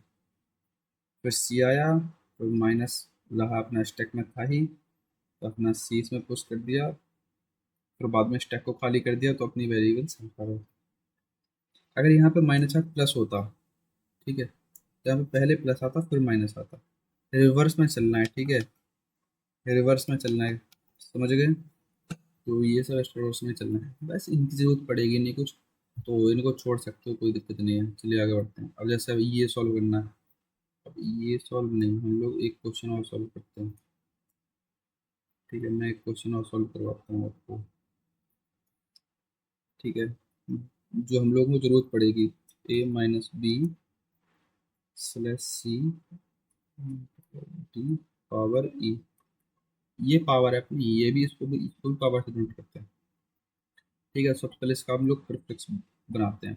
फिर सी आया, तो माइनस लगा अपना स्टैक में था ही, तो अपना सी इसमें पुश कर दिया। फिर बाद में स्टैक को खाली कर दिया तो अपनी वेरिएबल्स हटा गए। अगर यहाँ पे माइनस का प्लस होता, ठीक है, तो यहाँ पे पहले प्लस आता फिर माइनस आता। रिवर्स में चलना है, ठीक है, रिवर्स में चलना है, समझ गए? तो ये सब रिवर्स में चलना है, बस इनकी जरूरत पड़ेगी नहीं कुछ, तो इनको छोड़ सकते हो, कोई दिक्कत नहीं है। चलिए आगे बढ़ते हैं। अब जैसे अब ये सॉल्व करना है। अब ये सॉल्व नहीं, हम लोग एक क्वेश्चन और सॉल्व करते हैं। ठीक है, मैं एक क्वेश्चन और सॉल्व करवाता हूँ आपको। ठीक है, जो हम लोग को जरूरत पड़ेगी, A minus B slash C D power E. ये पावर है अपनी, ये भी इसको भी पावर से नोट करते हैं। ठीक है, सबसे पहले इसका हम लोग प्रीफिक्स बनाते हैं।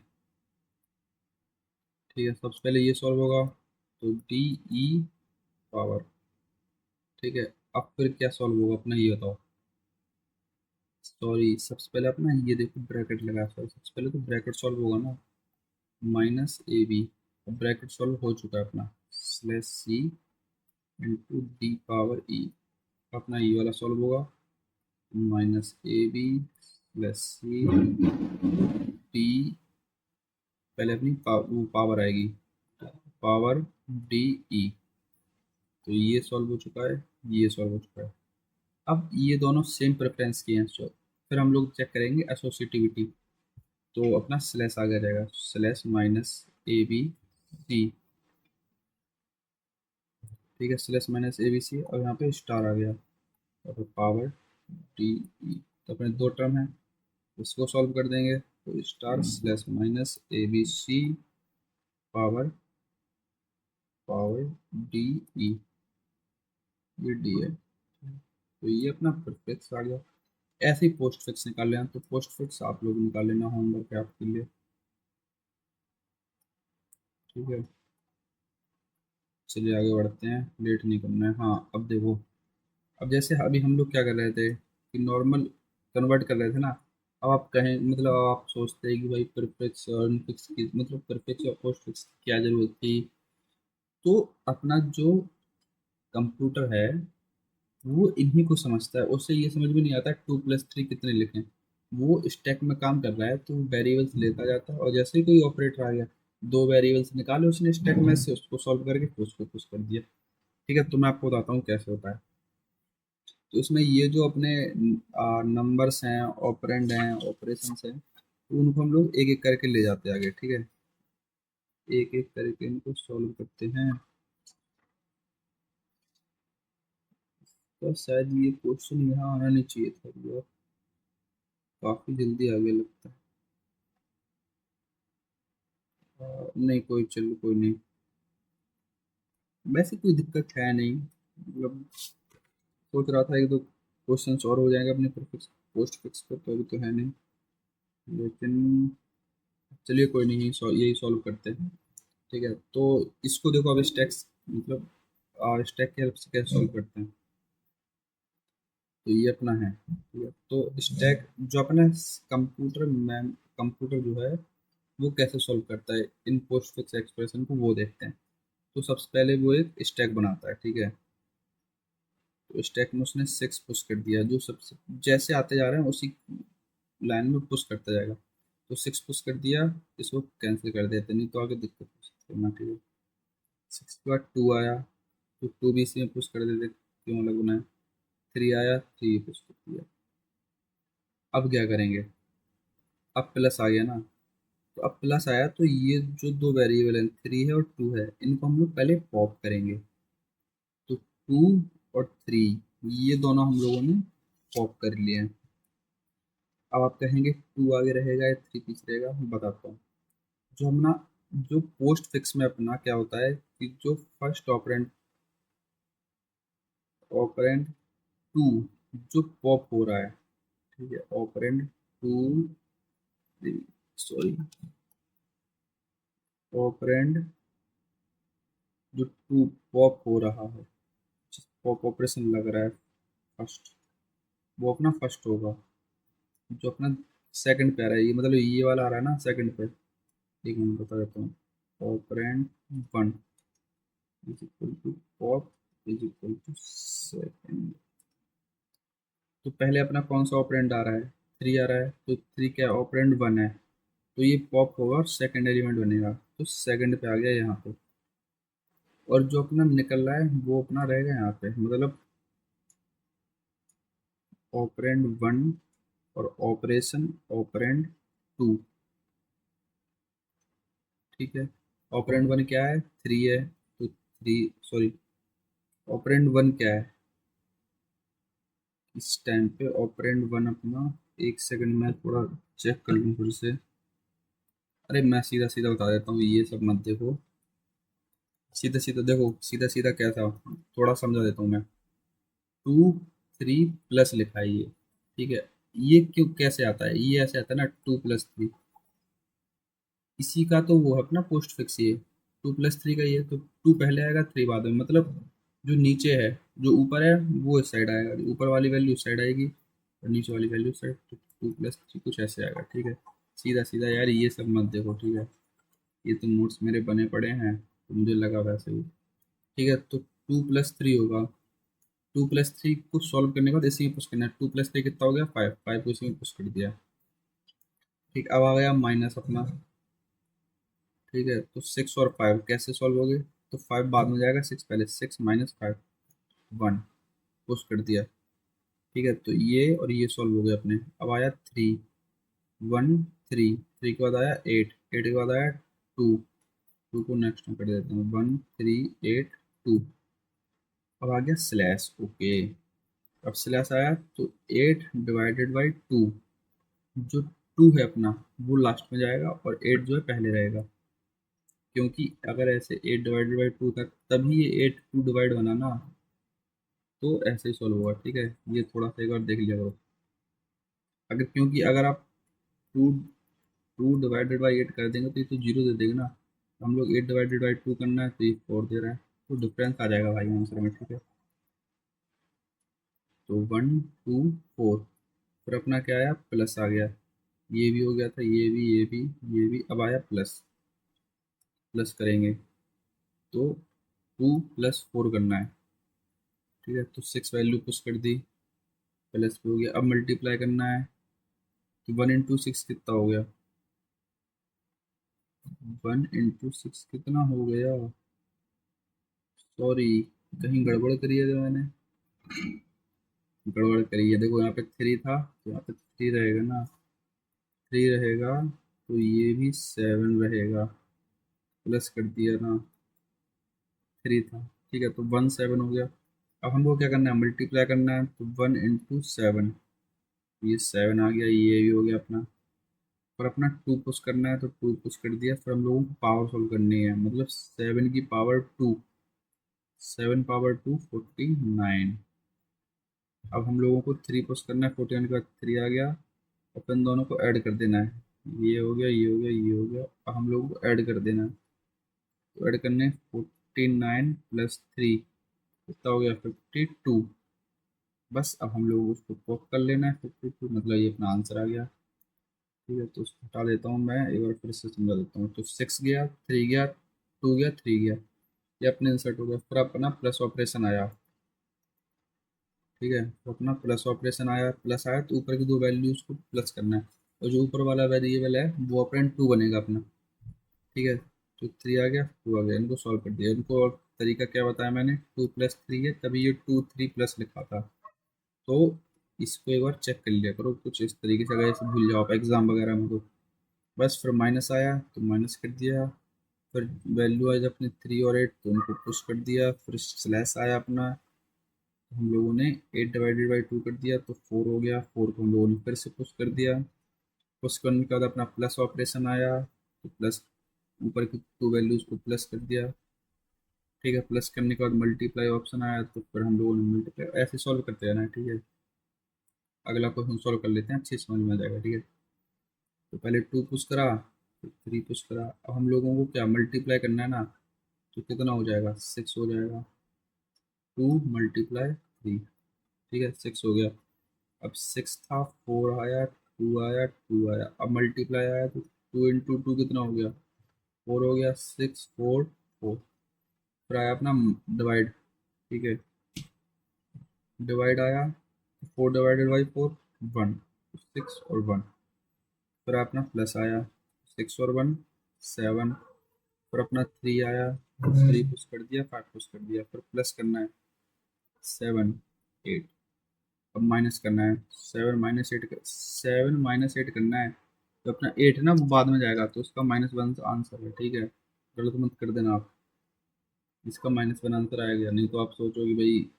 ठीक है, सबसे पहले ये सॉल्व होगा, तो डी ई पावर। ठीक है, अब फिर क्या सॉल्व होगा अपना, ये बताओ। सॉरी, सबसे पहले अपना ये देखो ब्रैकेट लगा, सॉरी सबसे पहले तो ब्रैकेट सॉल्व होगा ना, माइनस ए बी। अब ब्रैकेट सॉल्व हो चुका है अपना, slash C into D power E. अपना ये वाला सॉल्व होगा, minus A B plus C D, पहले अपनी वो पावर आएगी, पावर डी ई। तो ये सॉल्व हो चुका है, ये सॉल्व हो चुका है। अब ये दोनों सेम प्रेफरेंस की हैं, सो फिर हम लोग चेक करेंगे एसोसिएटिविटी। तो अपना स्लैश आ जाएगा, slash minus A B C. ठीक है, slash minus A B C, और यहाँ पे स्टार आ गया और फिर पावर डी ई। तो अपने दो टर्म है, इसको सॉल्व कर देंगे, तो star slash minus A B C power power D E, ये डी है। तो ये अपना परफेक्ट आ गया। ऐसे ही पोस्ट फिक्स निकाल लेना, तो पोस्ट फिक्स आप लोग निकाल लेना, होमवर्क है आपके लिए। ठीक है, चलिए आगे बढ़ते हैं, लेट नहीं करना है। हाँ, अब देखो, अब जैसे अभी हम लोग क्या कर रहे थे कि नॉर्मल कन्वर्ट कर रहे थे ना। अब आप कहें, मतलब आप सोचते हैं कि भाई परफेक्ट और इनफिक्स की, मतलब परफेक्ट और पोस्ट फिक्स की क्या जरूरत थी। तो अपना जो कंप्यूटर है वो इन्हीं को समझता है, उससे ये समझ में नहीं आता 2+3 कितने लिखें। वो स्टैक में काम कर रहा है तो वेरिएबल्स लेता जाता है, और जैसे ही कोई ऑपरेटर आ गया, दो वेरिएबल्स निकाले उसने स्टैक में से, उसको सॉल्व करके फिर उसको पुश कर दिया। ठीक है, तो मैं आपको बताता हूँ कैसे होता है। तो इसमें ये जो अपने नंबर्स हैं, ऑपरेंड हैं, ऑपरेशंस हैं, तो उनको हम लोग एक एक करके ले जाते हैं आगे। ठीक है, एक एक करके इनको सॉल्व करते हैं। तो शायद ये क्वेश्चन यहाँ आना नहीं चाहिए था यार, काफी जल्दी आ गया लगता है। नहीं कोई, चलो कोई नहीं, वैसे कोई दिक्कत है नहीं, मतलब सोच रहा था एक दो क्वेश्चन और हो जाएंगे अपने प्रीफिक्स पोस्ट फिक्स पे, तो अभी तो है नहीं, लेकिन चलिए कोई नहीं, यही सॉल्व करते हैं। ठीक है, तो इसको देखो अब स्टैक्स, मतलब स्टैक की हेल्प से कैसे सॉल्व करते हैं। तो ये अपना है, ठीक है, तो स्टैक जो अपना कंप्यूटर मैम कंप्यूटर जो है वो कैसे सॉल्व करता है इन पोस्ट फिक्स एक्सप्रेशन को, वो देखते हैं। तो सबसे पहले वो एक स्टैक बनाता है। ठीक है, तो स्टैक में उसने 6 पुश कर दिया, जो सबसे जैसे आते जा रहे हैं उसी लाइन में पुश करता जाएगा। तो 6 पुश कर दिया, इसको कैंसिल कर देते, नहीं तो आगे दिक्कत हो सकती है ना। ठीक है, 6 के बाद 2 आया, तो 2 भी इसी में पुश कर देते, क्यों अलग बनाए। 3 आया, 3 पुश कर दिया। अब क्या करेंगे, अब प्लस आ गया ना, तो अब प्लस आया तो ये जो दो वेरिएबल हैं 3 है और 2 है, इनको हम लोग पहले पॉप करेंगे। तो 2 और 3 ये दोनों हम लोगों ने पॉप कर लिए हैं। अब आप कहेंगे 2 आगे रहेगा या 3 पीछे रहेगा, मैं बताता हूँ। जो हम ना जो पोस्ट फिक्स में अपना क्या होता है कि जो फर्स्ट ऑपरेंड ऑपरेंड 2 जो पॉप हो रहा है, ठीक है, ऑपरेंड 2 सॉरी ऑपरेंड जो 2 पॉप हो रहा है, पॉप ऑपरेशन लग रहा है फर्स्ट, वो अपना फर्स्ट होगा। जो अपना सेकंड पे आ रहा है, ये मतलब ये वाला आ रहा है ना सेकंड पे, एक मिनट बता देता हूँ। Operand 1 is equal to pop is equal to second. तो पहले अपना कौन सा ऑपरेंड आ रहा है, 3 आ रहा है, तो 3 क्या ऑपरेंड 1 है, तो ये पॉप होगा और सेकंड एलिमेंट बनेगा, तो सेकंड पे आ गया यहाँ पे। और जो अपना निकल रहा है वो अपना रहेगा यहाँ पे, मतलब ऑपरेंड 1 और ऑपरेशन ऑपरेंड 2, ठीक है। ऑपरेंड 1 क्या है, 3 है, तो 3 सॉरी ऑपरेंड 1 क्या है इस टाइम पे, ऑपरेंड 1 अपना, एक सेकंड में थोड़ा चेक कर लूँ फिर से। अरे मैं सीधा सीधा बता देता हूँ, ये सब मत देखो, सीधा सीधा देखो, सीधा सीधा क्या था थोड़ा समझा देता हूँ मैं। 2 3 प्लस लिखा है ये, ठीक है। ये क्यों कैसे आता है, ये ऐसे आता है ना 2 + 3, इसी का तो वो है अपना पोस्ट फिक्स ये, 2 + 3 का ये, तो 2 पहले आएगा 3 बाद में, मतलब जो नीचे है, जो ऊपर है वो इस साइड आएगा, जो ऊपर वाली वैल्यू इस साइड आएगी और नीचे वाली वैल्यू इस साइड, तो 2 + 3 कुछ ऐसे आएगा, ठीक है। सीधा सीधा यार ये सब मत देखो, ठीक है, ये तो नोट्स मेरे बने पड़े हैं, तो मुझे लगा वैसे ही, ठीक है। तो 2 + 3 होगा, 2 + 3 को सॉल्व करने के बाद इसी में पुश करना है, 2 + 3 कितना हो गया 5, 5 को इसी में पुश कर दिया, ठीक। अब आ गया माइनस अपना, ठीक है। तो 6 और 5 कैसे सॉल्व हो गए, तो 5 बाद में जाएगा, 6 पहले, 6 - 5 1 पुश कर दिया, ठीक है। तो ये और ये सॉल्व हो गया अपने। अब आया 3 1 3 3 के बाद आया 8 8 के बाद आया 2 2 को नेक्स्ट में कर देता हूँ, 1 3 8 2। अब आ गया स्लैश, ओके। अब स्लैश आया तो 8/2, जो 2 है अपना वो लास्ट में जाएगा और 8 जो है पहले रहेगा, क्योंकि अगर ऐसे 8/2 था तभी ये 8 2 डिवाइड बना ना, तो ऐसे ही सॉल्व होगा, ठीक है। ये थोड़ा सा एक बार देख लिया करो, अगर क्योंकि अगर आप 2 2/8 कर देंगे तो ये तो जीरो दे देगा ना, हम लोग 8/2 करना है तो ये 4 दे रहा है, तो डिफरेंस आ जाएगा भाई आंसर में, ठीक है। तो 1 2 4, फिर अपना क्या आया प्लस आ गया, ये भी हो गया था, ये भी ये भी ये भी, अब आया प्लस, प्लस करेंगे तो 2 + 4 करना है, ठीक है। तो 6 वैल्यू पुश कर दी, प्लस भी हो गया, अब मल्टीप्लाई करना है, तो 1 × 6 कितना हो गया, 1 × 6 कितना हो गया, सॉरी कहीं गड़बड़ करी है जो मैंने, गड़बड़ करी है, देखो यहाँ पे 3 था तो यहाँ पे 3 रहेगा ना, 3 रहेगा, तो ये भी 7 रहेगा, प्लस कर दिया ना, 3 था, ठीक है। तो 1 7 हो गया। अब हमको क्या करना है, मल्टीप्लाई करना है, तो 1 × 7, ये 7 आ गया, ये भी हो गया अपना। और अपना 2 पुश करना है, तो 2 पुश कर दिया, फिर हम लोगों को पावर सोल्व करनी है, मतलब 7 की पावर 2, 7 पावर 2 49। अब हम लोगों को 3 पुश करना है, 49 का 3 आ गया, अपन दोनों को ऐड कर देना है, ये हो गया ये हो गया ये हो गया, अब हम लोगों को ऐड कर देना है, तो ऐड करने 49 + 3 कितना हो गया 52। बस अब हम लोग उसको पॉप कर लेना है, 52 मतलब ये अपना आंसर आ गया, ठीक है। तो उसको हटा देता हूँ मैं, एक बार फिर से समझा देता हूँ। तो 6 गया, 3 गया, 2 गया, 3 गया, ये अपने इंसर्ट हो गया, फिर अपना प्लस ऑपरेशन आया, ठीक है। तो अपना प्लस ऑपरेशन आया, प्लस आया तो ऊपर की दो वैल्यूज को प्लस करना है, और जो ऊपर वाला वेरिएबल है वो ऑपरेंड 2 बनेगा अपना, ठीक है। तो 3 आ गया 2 आ गया, इनको सॉल्व कर दिया, इनको और तरीका क्या बताया मैंने, 2 + 3 है तभी ये 2 3 प्लस लिखा था, तो इसको एक बार चेक कर लिया करो कुछ इस तरीके से, अगर इसे भूल जाओ आप एग्जाम वगैरह में तो। बस फिर माइनस आया तो माइनस कर दिया, फिर वैल्यू आई अपने 3 और 8 तो उनको पुश कर दिया, फिर स्लैश आया अपना, हम लोगों ने 8/2 कर दिया तो 4 हो गया। 4 को हम लोगों ने फिर से पुश कर दिया। पुश करने के बाद अपना प्लस ऑपरेशन आया तो प्लस ऊपर की 2 वैल्यूज को प्लस कर दिया। ठीक है, प्लस करने के बाद मल्टीप्लाई ऑप्शन आया तो फिर हम लोगों ने मल्टीप्लाई ऐसे सॉल्व करते रहना है। ठीक है, अगला क्वेश्चन सॉल्व कर लेते हैं, अच्छी समझ में आ जाएगा। ठीक है, तो पहले 2 पुश करा, फिर 3 पुश करा। अब हम लोगों को क्या मल्टीप्लाई करना है ना, तो कितना हो जाएगा, 6 हो जाएगा। 2 × 3, ठीक है, 6 हो गया। अब 6 था, 4 आया, 2 आया, 2 आया। अब मल्टीप्लाई आया तो 2 × 2 कितना हो गया, 4 हो गया। 6 4 4। फिर आया अपना डिवाइड। ठीक है, डिवाइड आया, 4/4 1, 6 और 1। फिर अपना प्लस आया, 6 और 1 7। फिर अपना 3 आया, 3 पुश कर दिया, 5 पुश कर दिया। फिर प्लस करना है 7 8। अब माइनस करना है 7 - 8 करना है। तो अपना 8 ना वो बाद में जाएगा तो उसका -1 आंसर है। ठीक है, गलत मत कर देना आप, इसका -1 आंसर आ गया। नहीं तो आप सोचो कि भाई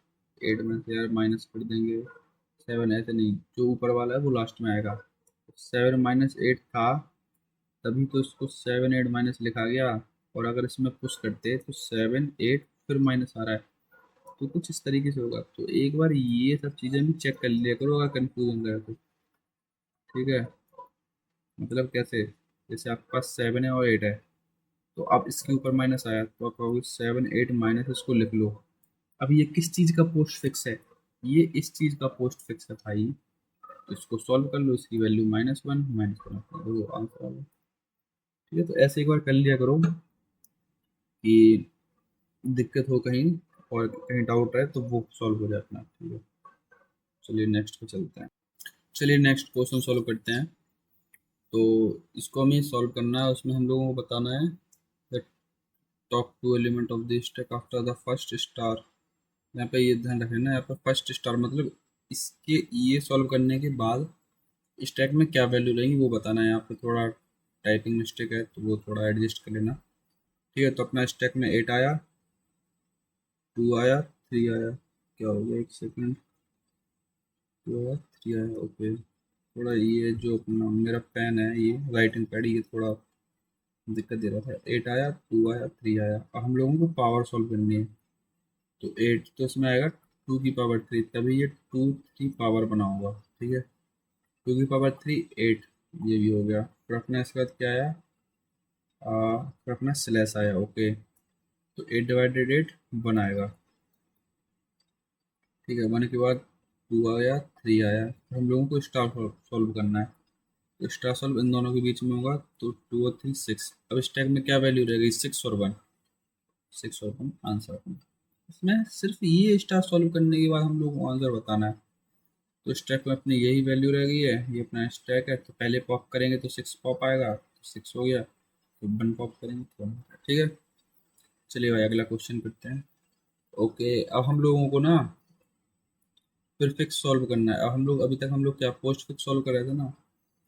8 में से यार माइनस कर देंगे 7, ऐसे नहीं, जो ऊपर वाला है वो लास्ट में आएगा। 7 - 8 था, तभी तो इसको 7 8 - लिखा गया। और अगर इसमें पुश करते तो 7 8 फिर माइनस आ रहा है, तो कुछ इस तरीके से होगा। तो एक बार ये सब चीज़ें भी चेक कर लिया करो अगर कंफ्यूजन रहे तो। ठीक है, मतलब कैसे, जैसे आपके पास 7 है और 8 है, तो अब इसके ऊपर माइनस आया तो आप कहोगे 7 8 - इसको लिख लो। अब ये किस चीज़ का पोस्ट फिक्स है, ये इस चीज़ का पोस्ट फिक्स है भाई। तो इसको सॉल्व कर लो, इसकी वैल्यू -1 वो आंसर आ गया। ठीक है, तो ऐसे एक बार कर लिया करो कि दिक्कत हो कहीं और कहीं डाउट है तो वो सॉल्व हो जाए अपना। ठीक है, चलिए नेक्स्ट पे चलते हैं। चलिए नेक्स्ट क्वेश्चन सॉल्व करते हैं। तो इसको हमें सॉल्व करना है, उसमें हम लोगों को बताना है the top 2 element of the stack after the first star. यहाँ पे ये ध्यान रखना, यहाँ पर फर्स्ट स्टार मतलब इसके ये सॉल्व करने के बाद स्टैक में क्या वैल्यू रहेंगी वो बताना है। यहाँ पे थोड़ा टाइपिंग मिस्टेक है तो वो थोड़ा एडजस्ट कर लेना। ठीक है, तो अपना स्टैक में 8 आया, 2 आया, 3 आया। क्या हो गया, एक सेकेंड, 2 आया, 3 आया। ओके, थोड़ा ये जो अपना मेरा पेन है ये राइटिंग पैड ये थोड़ा दिक्कत दे रहा था। 8 आया, 2 आया, 3 आया। अब हम लोगों को पावर सॉल्व करनी है। तो 8 तो इसमें आएगा 2 की पावर 3, तभी ये 2 की पावर बना होगा। ठीक है, 2 की पावर 3 8, ये भी हो गया। फिर अपना इसके बाद क्या आया, फिर अपना स्लैश आया। ओके, तो 8/8 1 आएगा। ठीक है, 1 के बाद 2 आया, 3 आया। फिर हम लोगों को स्टार सॉल्व करना है। तो स्टार सॉल्व इन दोनों के बीच में होगा तो 2 और 3 6। अब स्टैक में क्या वैल्यू रहेगी, 6 और 1, 6 और 1 आंसर। इसमें सिर्फ ये स्टार सॉल्व करने के बाद हम लोग को आंसर बताना है। तो स्टैक में अपनी यही वैल्यू रह गई है, ये अपना स्टैक है। तो पहले पॉप करेंगे तो 6 पॉप आएगा, तो 6 हो गया। तो 1 पॉप करेंगे तो 1। ठीक है, चलिए भाई अगला क्वेश्चन करते हैं। ओके, अब हम लोगों को ना प्रीफिक्स सॉल्व करना है। अब हम लोग अभी तक हम लोग क्या पोस्ट फिक्स सॉल्व कर रहे थे ना,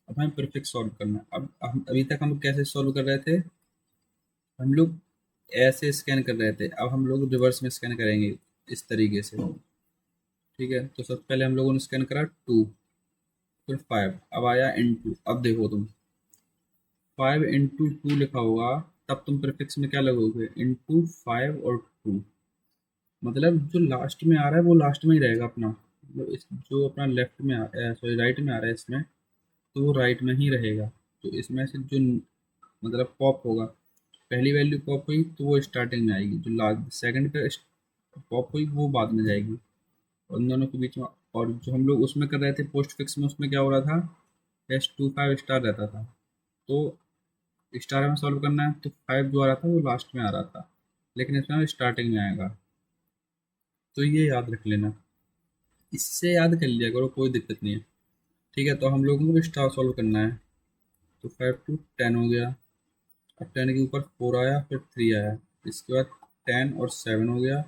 अब हमें प्रीफिक्स सॉल्व करना है। अब हम अभी तक हम कैसे सॉल्व कर रहे थे, हम लोग ऐसे स्कैन कर रहे थे, अब हम लोग रिवर्स में स्कैन करेंगे इस तरीके से। ठीक है, तो सबसे पहले हम लोगों ने स्कैन करा 2, फिर 5, अब आया *2। अब देखो तुम 5 × 2 लिखा होगा, तब तुम प्रीफिक्स में क्या लगोगे, *5 और 2। मतलब जो लास्ट में आ रहा है वो लास्ट में ही रहेगा अपना, मतलब जो अपना लेफ्ट में सॉरी राइट में आ रहा है इसमें, तो वो राइट में ही रहेगा। तो इसमें से जो मतलब पॉप होगा, पहली वैल्यू पॉप हुई तो वो स्टार्टिंग में आएगी, जो लास्ट सेकंड पे पॉप हुई वो बाद में जाएगी। और उन दोनों के बीच में, और जो हम लोग उसमें कर रहे थे पोस्ट फिक्स में, उसमें क्या हो रहा था, S 2 5 स्टार रहता था। तो स्टार में सॉल्व करना है तो 5 जो आ रहा था वो लास्ट में आ रहा था, लेकिन इसमें स्टार्टिंग में आएगा। तो ये याद रख लेना, इससे याद कर लिया करो, कोई दिक्कत नहीं है। ठीक है, तो हम लोगों को स्टार सॉल्व करना है। तो 5 to 10 हो गया। अब 10 के ऊपर 4 आया, फिर 3 आया। इसके बाद 10 और 7 हो गया।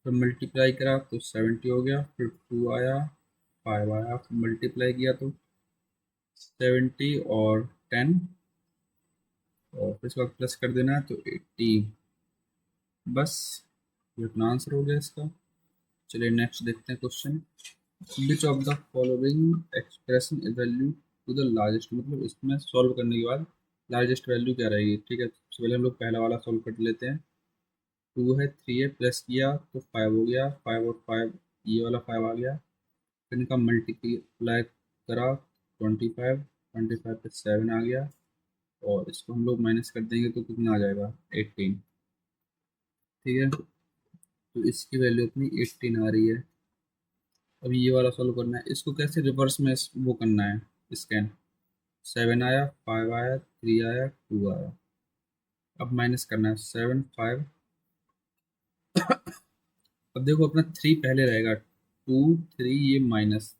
फिर मल्टीप्लाई करा तो 70 हो गया। फिर 2 आया, 5 आया। फिर मल्टीप्लाई किया तो 70 और 10, और फिर इसके बाद प्लस कर देना है तो 80। बस ये अपना आंसर हो गया इसका। चलिए नेक्स्ट देखते हैं question. Which of the following expression a value to the largest, मतलब इसमें सॉल्व करने के बाद लार्जेस्ट वैल्यू क्या रहेगी। ठीक है, सबसे पहले हम लोग पहला वाला सॉल्व कर लेते हैं। 2 है, 3 है, प्लस किया तो 5 हो गया, 5 और 5, ये वाला 5 आ गया। फिर इनका मल्टीप्लाई करा, 25, 25 पे 7 आ गया, और इसको हम लोग माइनस कर देंगे तो कितना आ जाएगा, 18। ठीक है, तो इसकी वैल्यू अपनी 18 आ रही है। अब ये वाला सॉल्व करना है, इसको कैसे रिवर्स में वो करना है, स्कैन। 7 आया, 5 आया, 3 आया, 2 आया। अब माइनस करना है, 7, 5। अब देखो अपना 3 पहले रहेगा, 2, 3, ये माइनस,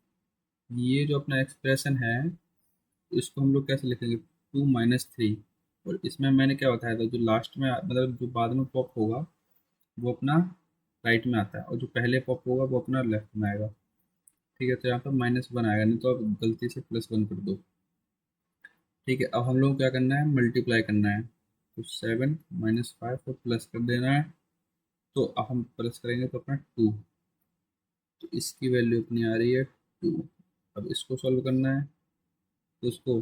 ये जो अपना एक्सप्रेशन है इसको हम लोग कैसे लिखेंगे, 2 - 3। और इसमें मैंने क्या बताया था, जो लास्ट में मतलब जो बाद में पॉप होगा वो अपना राइट में आता है, और जो पहले पॉप होगा वो अपना लेफ्ट में आएगा। ठीक है, तो यहाँ पर -1 आएगा, नहीं तो आप गलती से +1 कर दो। ठीक है, अब हम लोग क्या करना है, मल्टीप्लाई करना है। तो 7 - 5 को प्लस कर देना है, तो अब हम प्लस करेंगे तो अपना 2, तो इसकी वैल्यू अपनी आ रही है 2। अब इसको सॉल्व करना है, तो इसको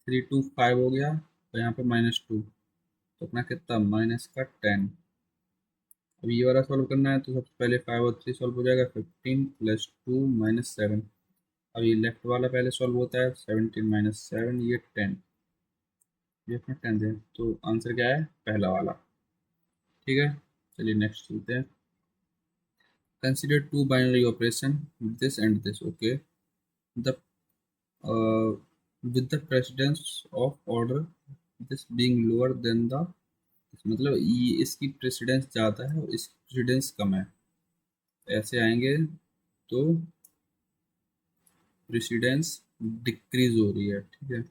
3, 2, 5 हो गया, तो यहाँ पे -2, तो अपना कितना, -10। अब ये वाला सॉल्व करना है, तो सबसे पहले 5 और 3 सॉल्व हो जाएगा, 15 + 2 - 7। अब ये लेफ्ट वाला पहले सॉल्व होता है, 17 - 7, ये 10, ये अपना 10 है, तो आंसर क्या है, पहला वाला। ठीक है, चलिए नेक्स्ट चलते हैं। Consider two binary operation, this and this, okay. The with the precedence of order this being lower than the, मतलब ये इसकी प्रेसिडेंस ज़्यादा है और इसकी प्रेसिडेंस कम है। ऐसे आएंगे तो प्रेसिडेंस डिक्रीज हो रही है। ठीक है,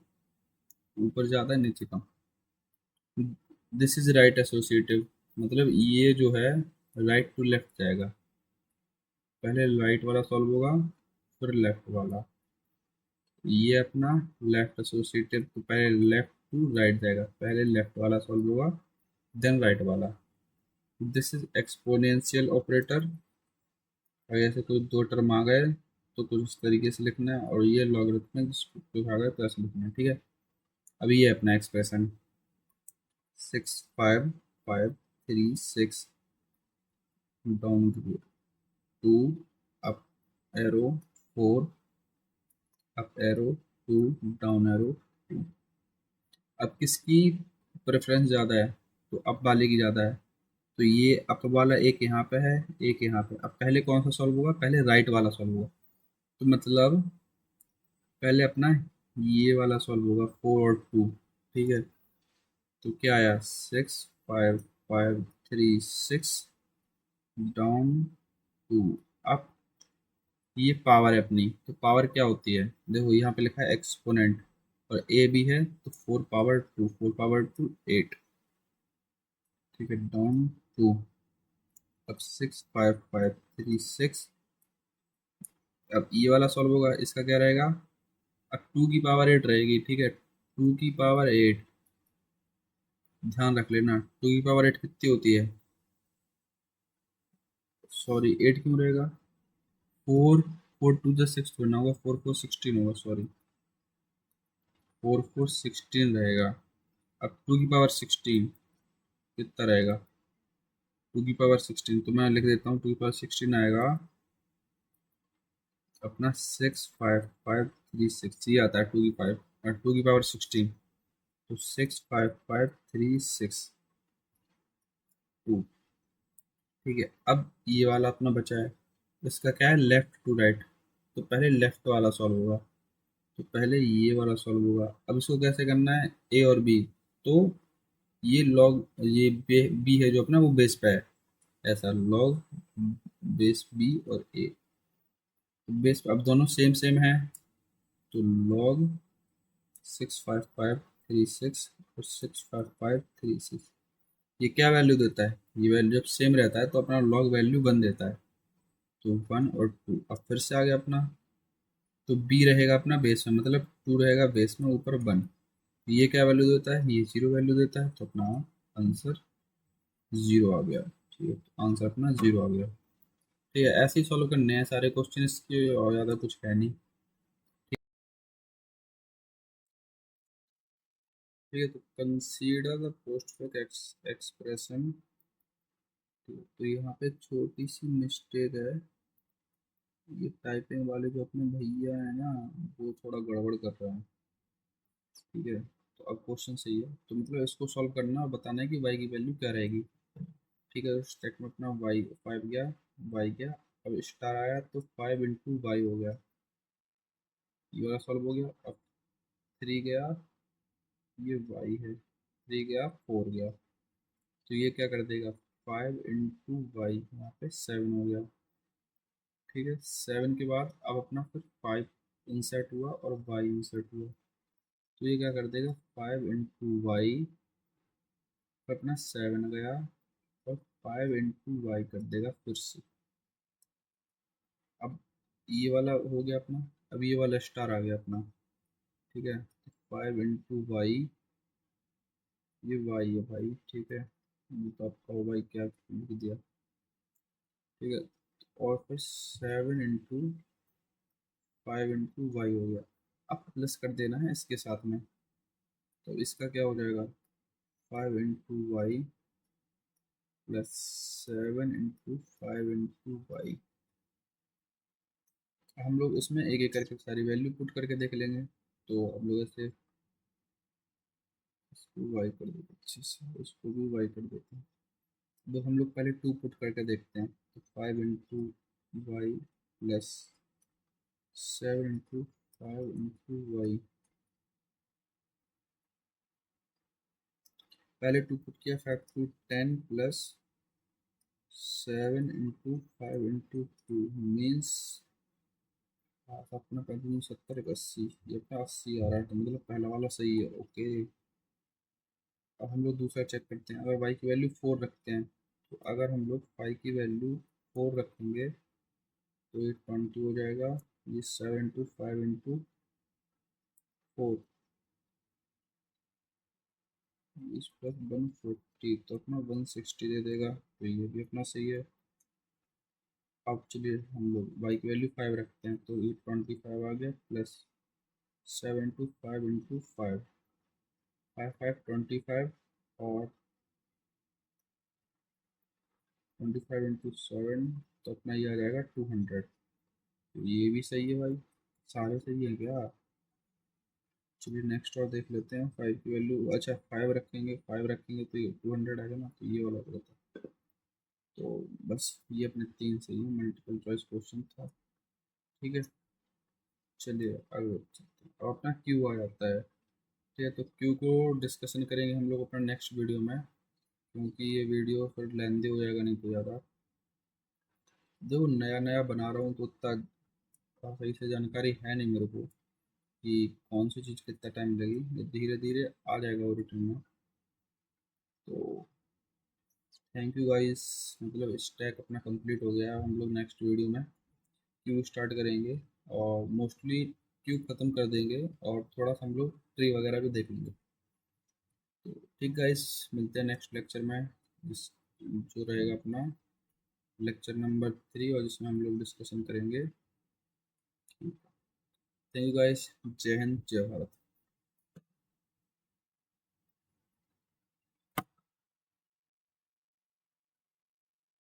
ऊपर ज़्यादा नीचे कम। दिस इज राइट एसोसिएटिव, मतलब ये जो है राइट टू लेफ्ट जाएगा, पहले राइट वाला सॉल्व होगा फिर लेफ्ट वाला। ये अपना लेफ्ट एसोसिएटिव, तो पहले लेफ्ट टू राइट जाएगा, पहले लेफ्ट वाला सॉल्व होगा देन राइट वाला। दिस इज एक्सपोनेंशियल ऑपरेटर, अगर ऐसे कोई दो टर्म आ गए तो कुछ इस तरीके से लिखना है, और ये लॉगरिथमिक कुछ आ गए तो ऐसे लिखना है। ठीक है, अभी ये अपना expression 6, 5, 5, 3, 6, down 2, up arrow 4, up arrow 2, down arrow 2। अब किसकी प्रेफरेंस ज़्यादा है, तो अप वाले की ज़्यादा है, तो ये अप वाला एक यहाँ पे है, एक यहाँ पे। अब पहले कौन सा सॉल्व होगा, पहले राइट वाला सॉल्व होगा, तो मतलब पहले अपना ये वाला सॉल्व होगा, 4 और 2। ठीक है, तो क्या आया, 6, 5, 5, 3, 6, डाउन 2, अप। ये पावर है अपनी, तो पावर क्या होती है, देखो यहाँ पे लिखा है एक्सपोनेंट, और ए भी है, तो 4 × 2, 4 × 2 8। ठीक है, डाउन 2, अब 6, 5, 5, 3, 6। अब ये वाला सॉल्व होगा, इसका क्या रहेगा, अब 2 की पावर 8 रहेगी। ठीक है, 2 की पावर 8, ध्यान रख लेना, 2 की पावर 8 कितनी होती है, सॉरी 8 क्यों रहेगा, 4, 4 × 2 = 6 थोड़ी ना होगा, 4 × 4 = 16 होगा, सॉरी 4 × 4 = 16 रहेगा। अब 2 की पावर 16 कितना रहेगा, 2 की पावर 16, तो मैं लिख देता हूँ, 2 की पावर 16 आएगा अपना 6, 5, 5, 3, 6, ये आता है 2 की पावर 16, तो 6, 5, 5, 3, 6, 2। ठीक है, अब ये वाला अपना बचा है, इसका क्या है, लेफ्ट टू राइट, तो पहले लेफ्ट वाला सॉल्व होगा, तो पहले ये वाला सॉल्व होगा। अब इसको कैसे करना है, ए और बी, तो ये लॉग, ये बी है जो अपना वो बेस पे है, ऐसा लॉग बेस बी और ए, तो बेस अब दोनों सेम सेम है, तो लॉग 6, 5, 5, 3, 6 और 6, 5, 5, 3, 6, ये क्या वैल्यू देता है, ये वैल्यू जब सेम रहता है तो अपना लॉग वैल्यू 1 देता है, तो 1 और 2। अब फिर से आ गया अपना, तो बी रहेगा अपना बेस में, मतलब 2 रहेगा बेस में, ऊपर 1, ये क्या वैल्यू देता है, ये 0 वैल्यू देता है, तो अपना आंसर 0 आ गया। ठीक है, तो आंसर अपना 0 आ गया। ठीक है, ऐसे ही सॉल्व करने हैं सारे क्वेश्चन इसके, और ज़्यादा कुछ है नहीं। ठीक है, तो कंसीडर द पोस्टफिक्स एक्सप्रेशन। तो यहाँ पे छोटी सी मिस्टेक है, ये टाइपिंग वाले जो अपने भैया है ना, वो थोड़ा गड़बड़ कर रहे हैं। ठीक है, तो अब क्वेश्चन सही है, तो मतलब इसको सॉल्व करना और बताना है कि y की वैल्यू क्या रहेगी। ठीक है, तो स्टेट में अपना y 5 गया, y गया, अब स्टार आया तो 5 इंटू वाई हो गया, ये वाला सॉल्व हो गया। अब 3 गया, ये y है, 3 गया, 4 गया, तो ये क्या कर देगा, 5 इंटू वाई, यहाँ पे 7 हो गया। ठीक है, 7 के बाद अब अपना फिर 5 इंसर्ट हुआ और y इंसर्ट हुआ, तो ये क्या कर देगा, 5 इंटू वाई, अपना 7 गया, और 5 इंटू वाई कर देगा फिर से। अब ये वाला हो गया अपना, अब ये वाला स्टार आ गया अपना। ठीक है, 5 इंटू वाई, ये वाई है भाई। ठीक है, ये तो आपका हो भाई, क्या लिख दिया। ठीक है, और फिर 7 इंटू 5 इंटू वाई हो गया। अब प्लस कर देना है इसके साथ में, तो इसका क्या हो जाएगा, 5 into Y plus 7 into 5 into Y. हम लोग इसमें एक एक करके सारी वैल्यू पुट करके देख लेंगे, तो हम लोग ऐसे इसको वाई कर देते हैं, अच्छे से इसको भी वाई कर देते हैं। तो हम लोग पहले 2 पुट करके देखते हैं, तो 5 into Y plus 7 into 5 into y. पहले 2 पुट किया, 5 2 10 प्लस 7 इंटू 5 इंटू 2 मीन्स अपना 35 70 80, ये अपना 80 आ रहा है, तो मतलब पहला वाला सही है। ओके, अब हम लोग दूसरा चेक करते हैं। अगर y की वैल्यू 4 रखते हैं, तो अगर हम लोग y की वैल्यू 4 रखेंगे तो ये 20 हो जाएगा, ये 7 इंटू 5 इंटू 4, इस प्लस 140, तो अपना 160 दे देगा, तो ये भी अपना सही है। अब चलिए हम लोग y की वैल्यू 5 रखते हैं, तो ये 25 आ गया, प्लस 7 इंटू 5 इंटू 5, 5 5 25, और 25 इंटू 7, तो अपना ये आ जाएगा 200। तो ये भी सही है भाई, सारे सही है क्या। चलिए नेक्स्ट और देख लेते हैं। 5 की वैल्यू, अच्छा 5 रखेंगे तो ये 200 आएगा ना, तो ये वाला गलत है। तो बस ये अपने 3 सही है, मल्टीपल चॉइस क्वेश्चन था। ठीक है, चलिए आगे चलते हैं। अब अपना क्यू आ जाता है। ठीक है, तो क्यू को डिस्कशन करेंगे हम लोग अपना नेक्स्ट वीडियो में, क्योंकि ये वीडियो फिर लेंदी हो जाएगा नहीं तो ज़्यादा। देखो नया नया बना रहा हूँ तो उतना सही से जानकारी है नहीं मेरे को कि कौन सी चीज़ कितना टाइम लगेगी, धीरे धीरे आ जाएगा वो रिटर्न में। तो थैंक यू गाइस, मतलब स्टैक अपना कंप्लीट हो गया। हम लोग नेक्स्ट वीडियो में क्यू स्टार्ट करेंगे, और मोस्टली क्यू ख़त्म कर देंगे, और थोड़ा सा हम लोग ट्री वगैरह भी देख लेंगे। तो ठीक गाइस, मिलते हैं नेक्स्ट लेक्चर में, जिस जो रहेगा अपना लेक्चर नंबर 3, और जिसमें हम लोग डिस्कशन करेंगे। थैंक यू गाइस, जय हिंद जय भारत।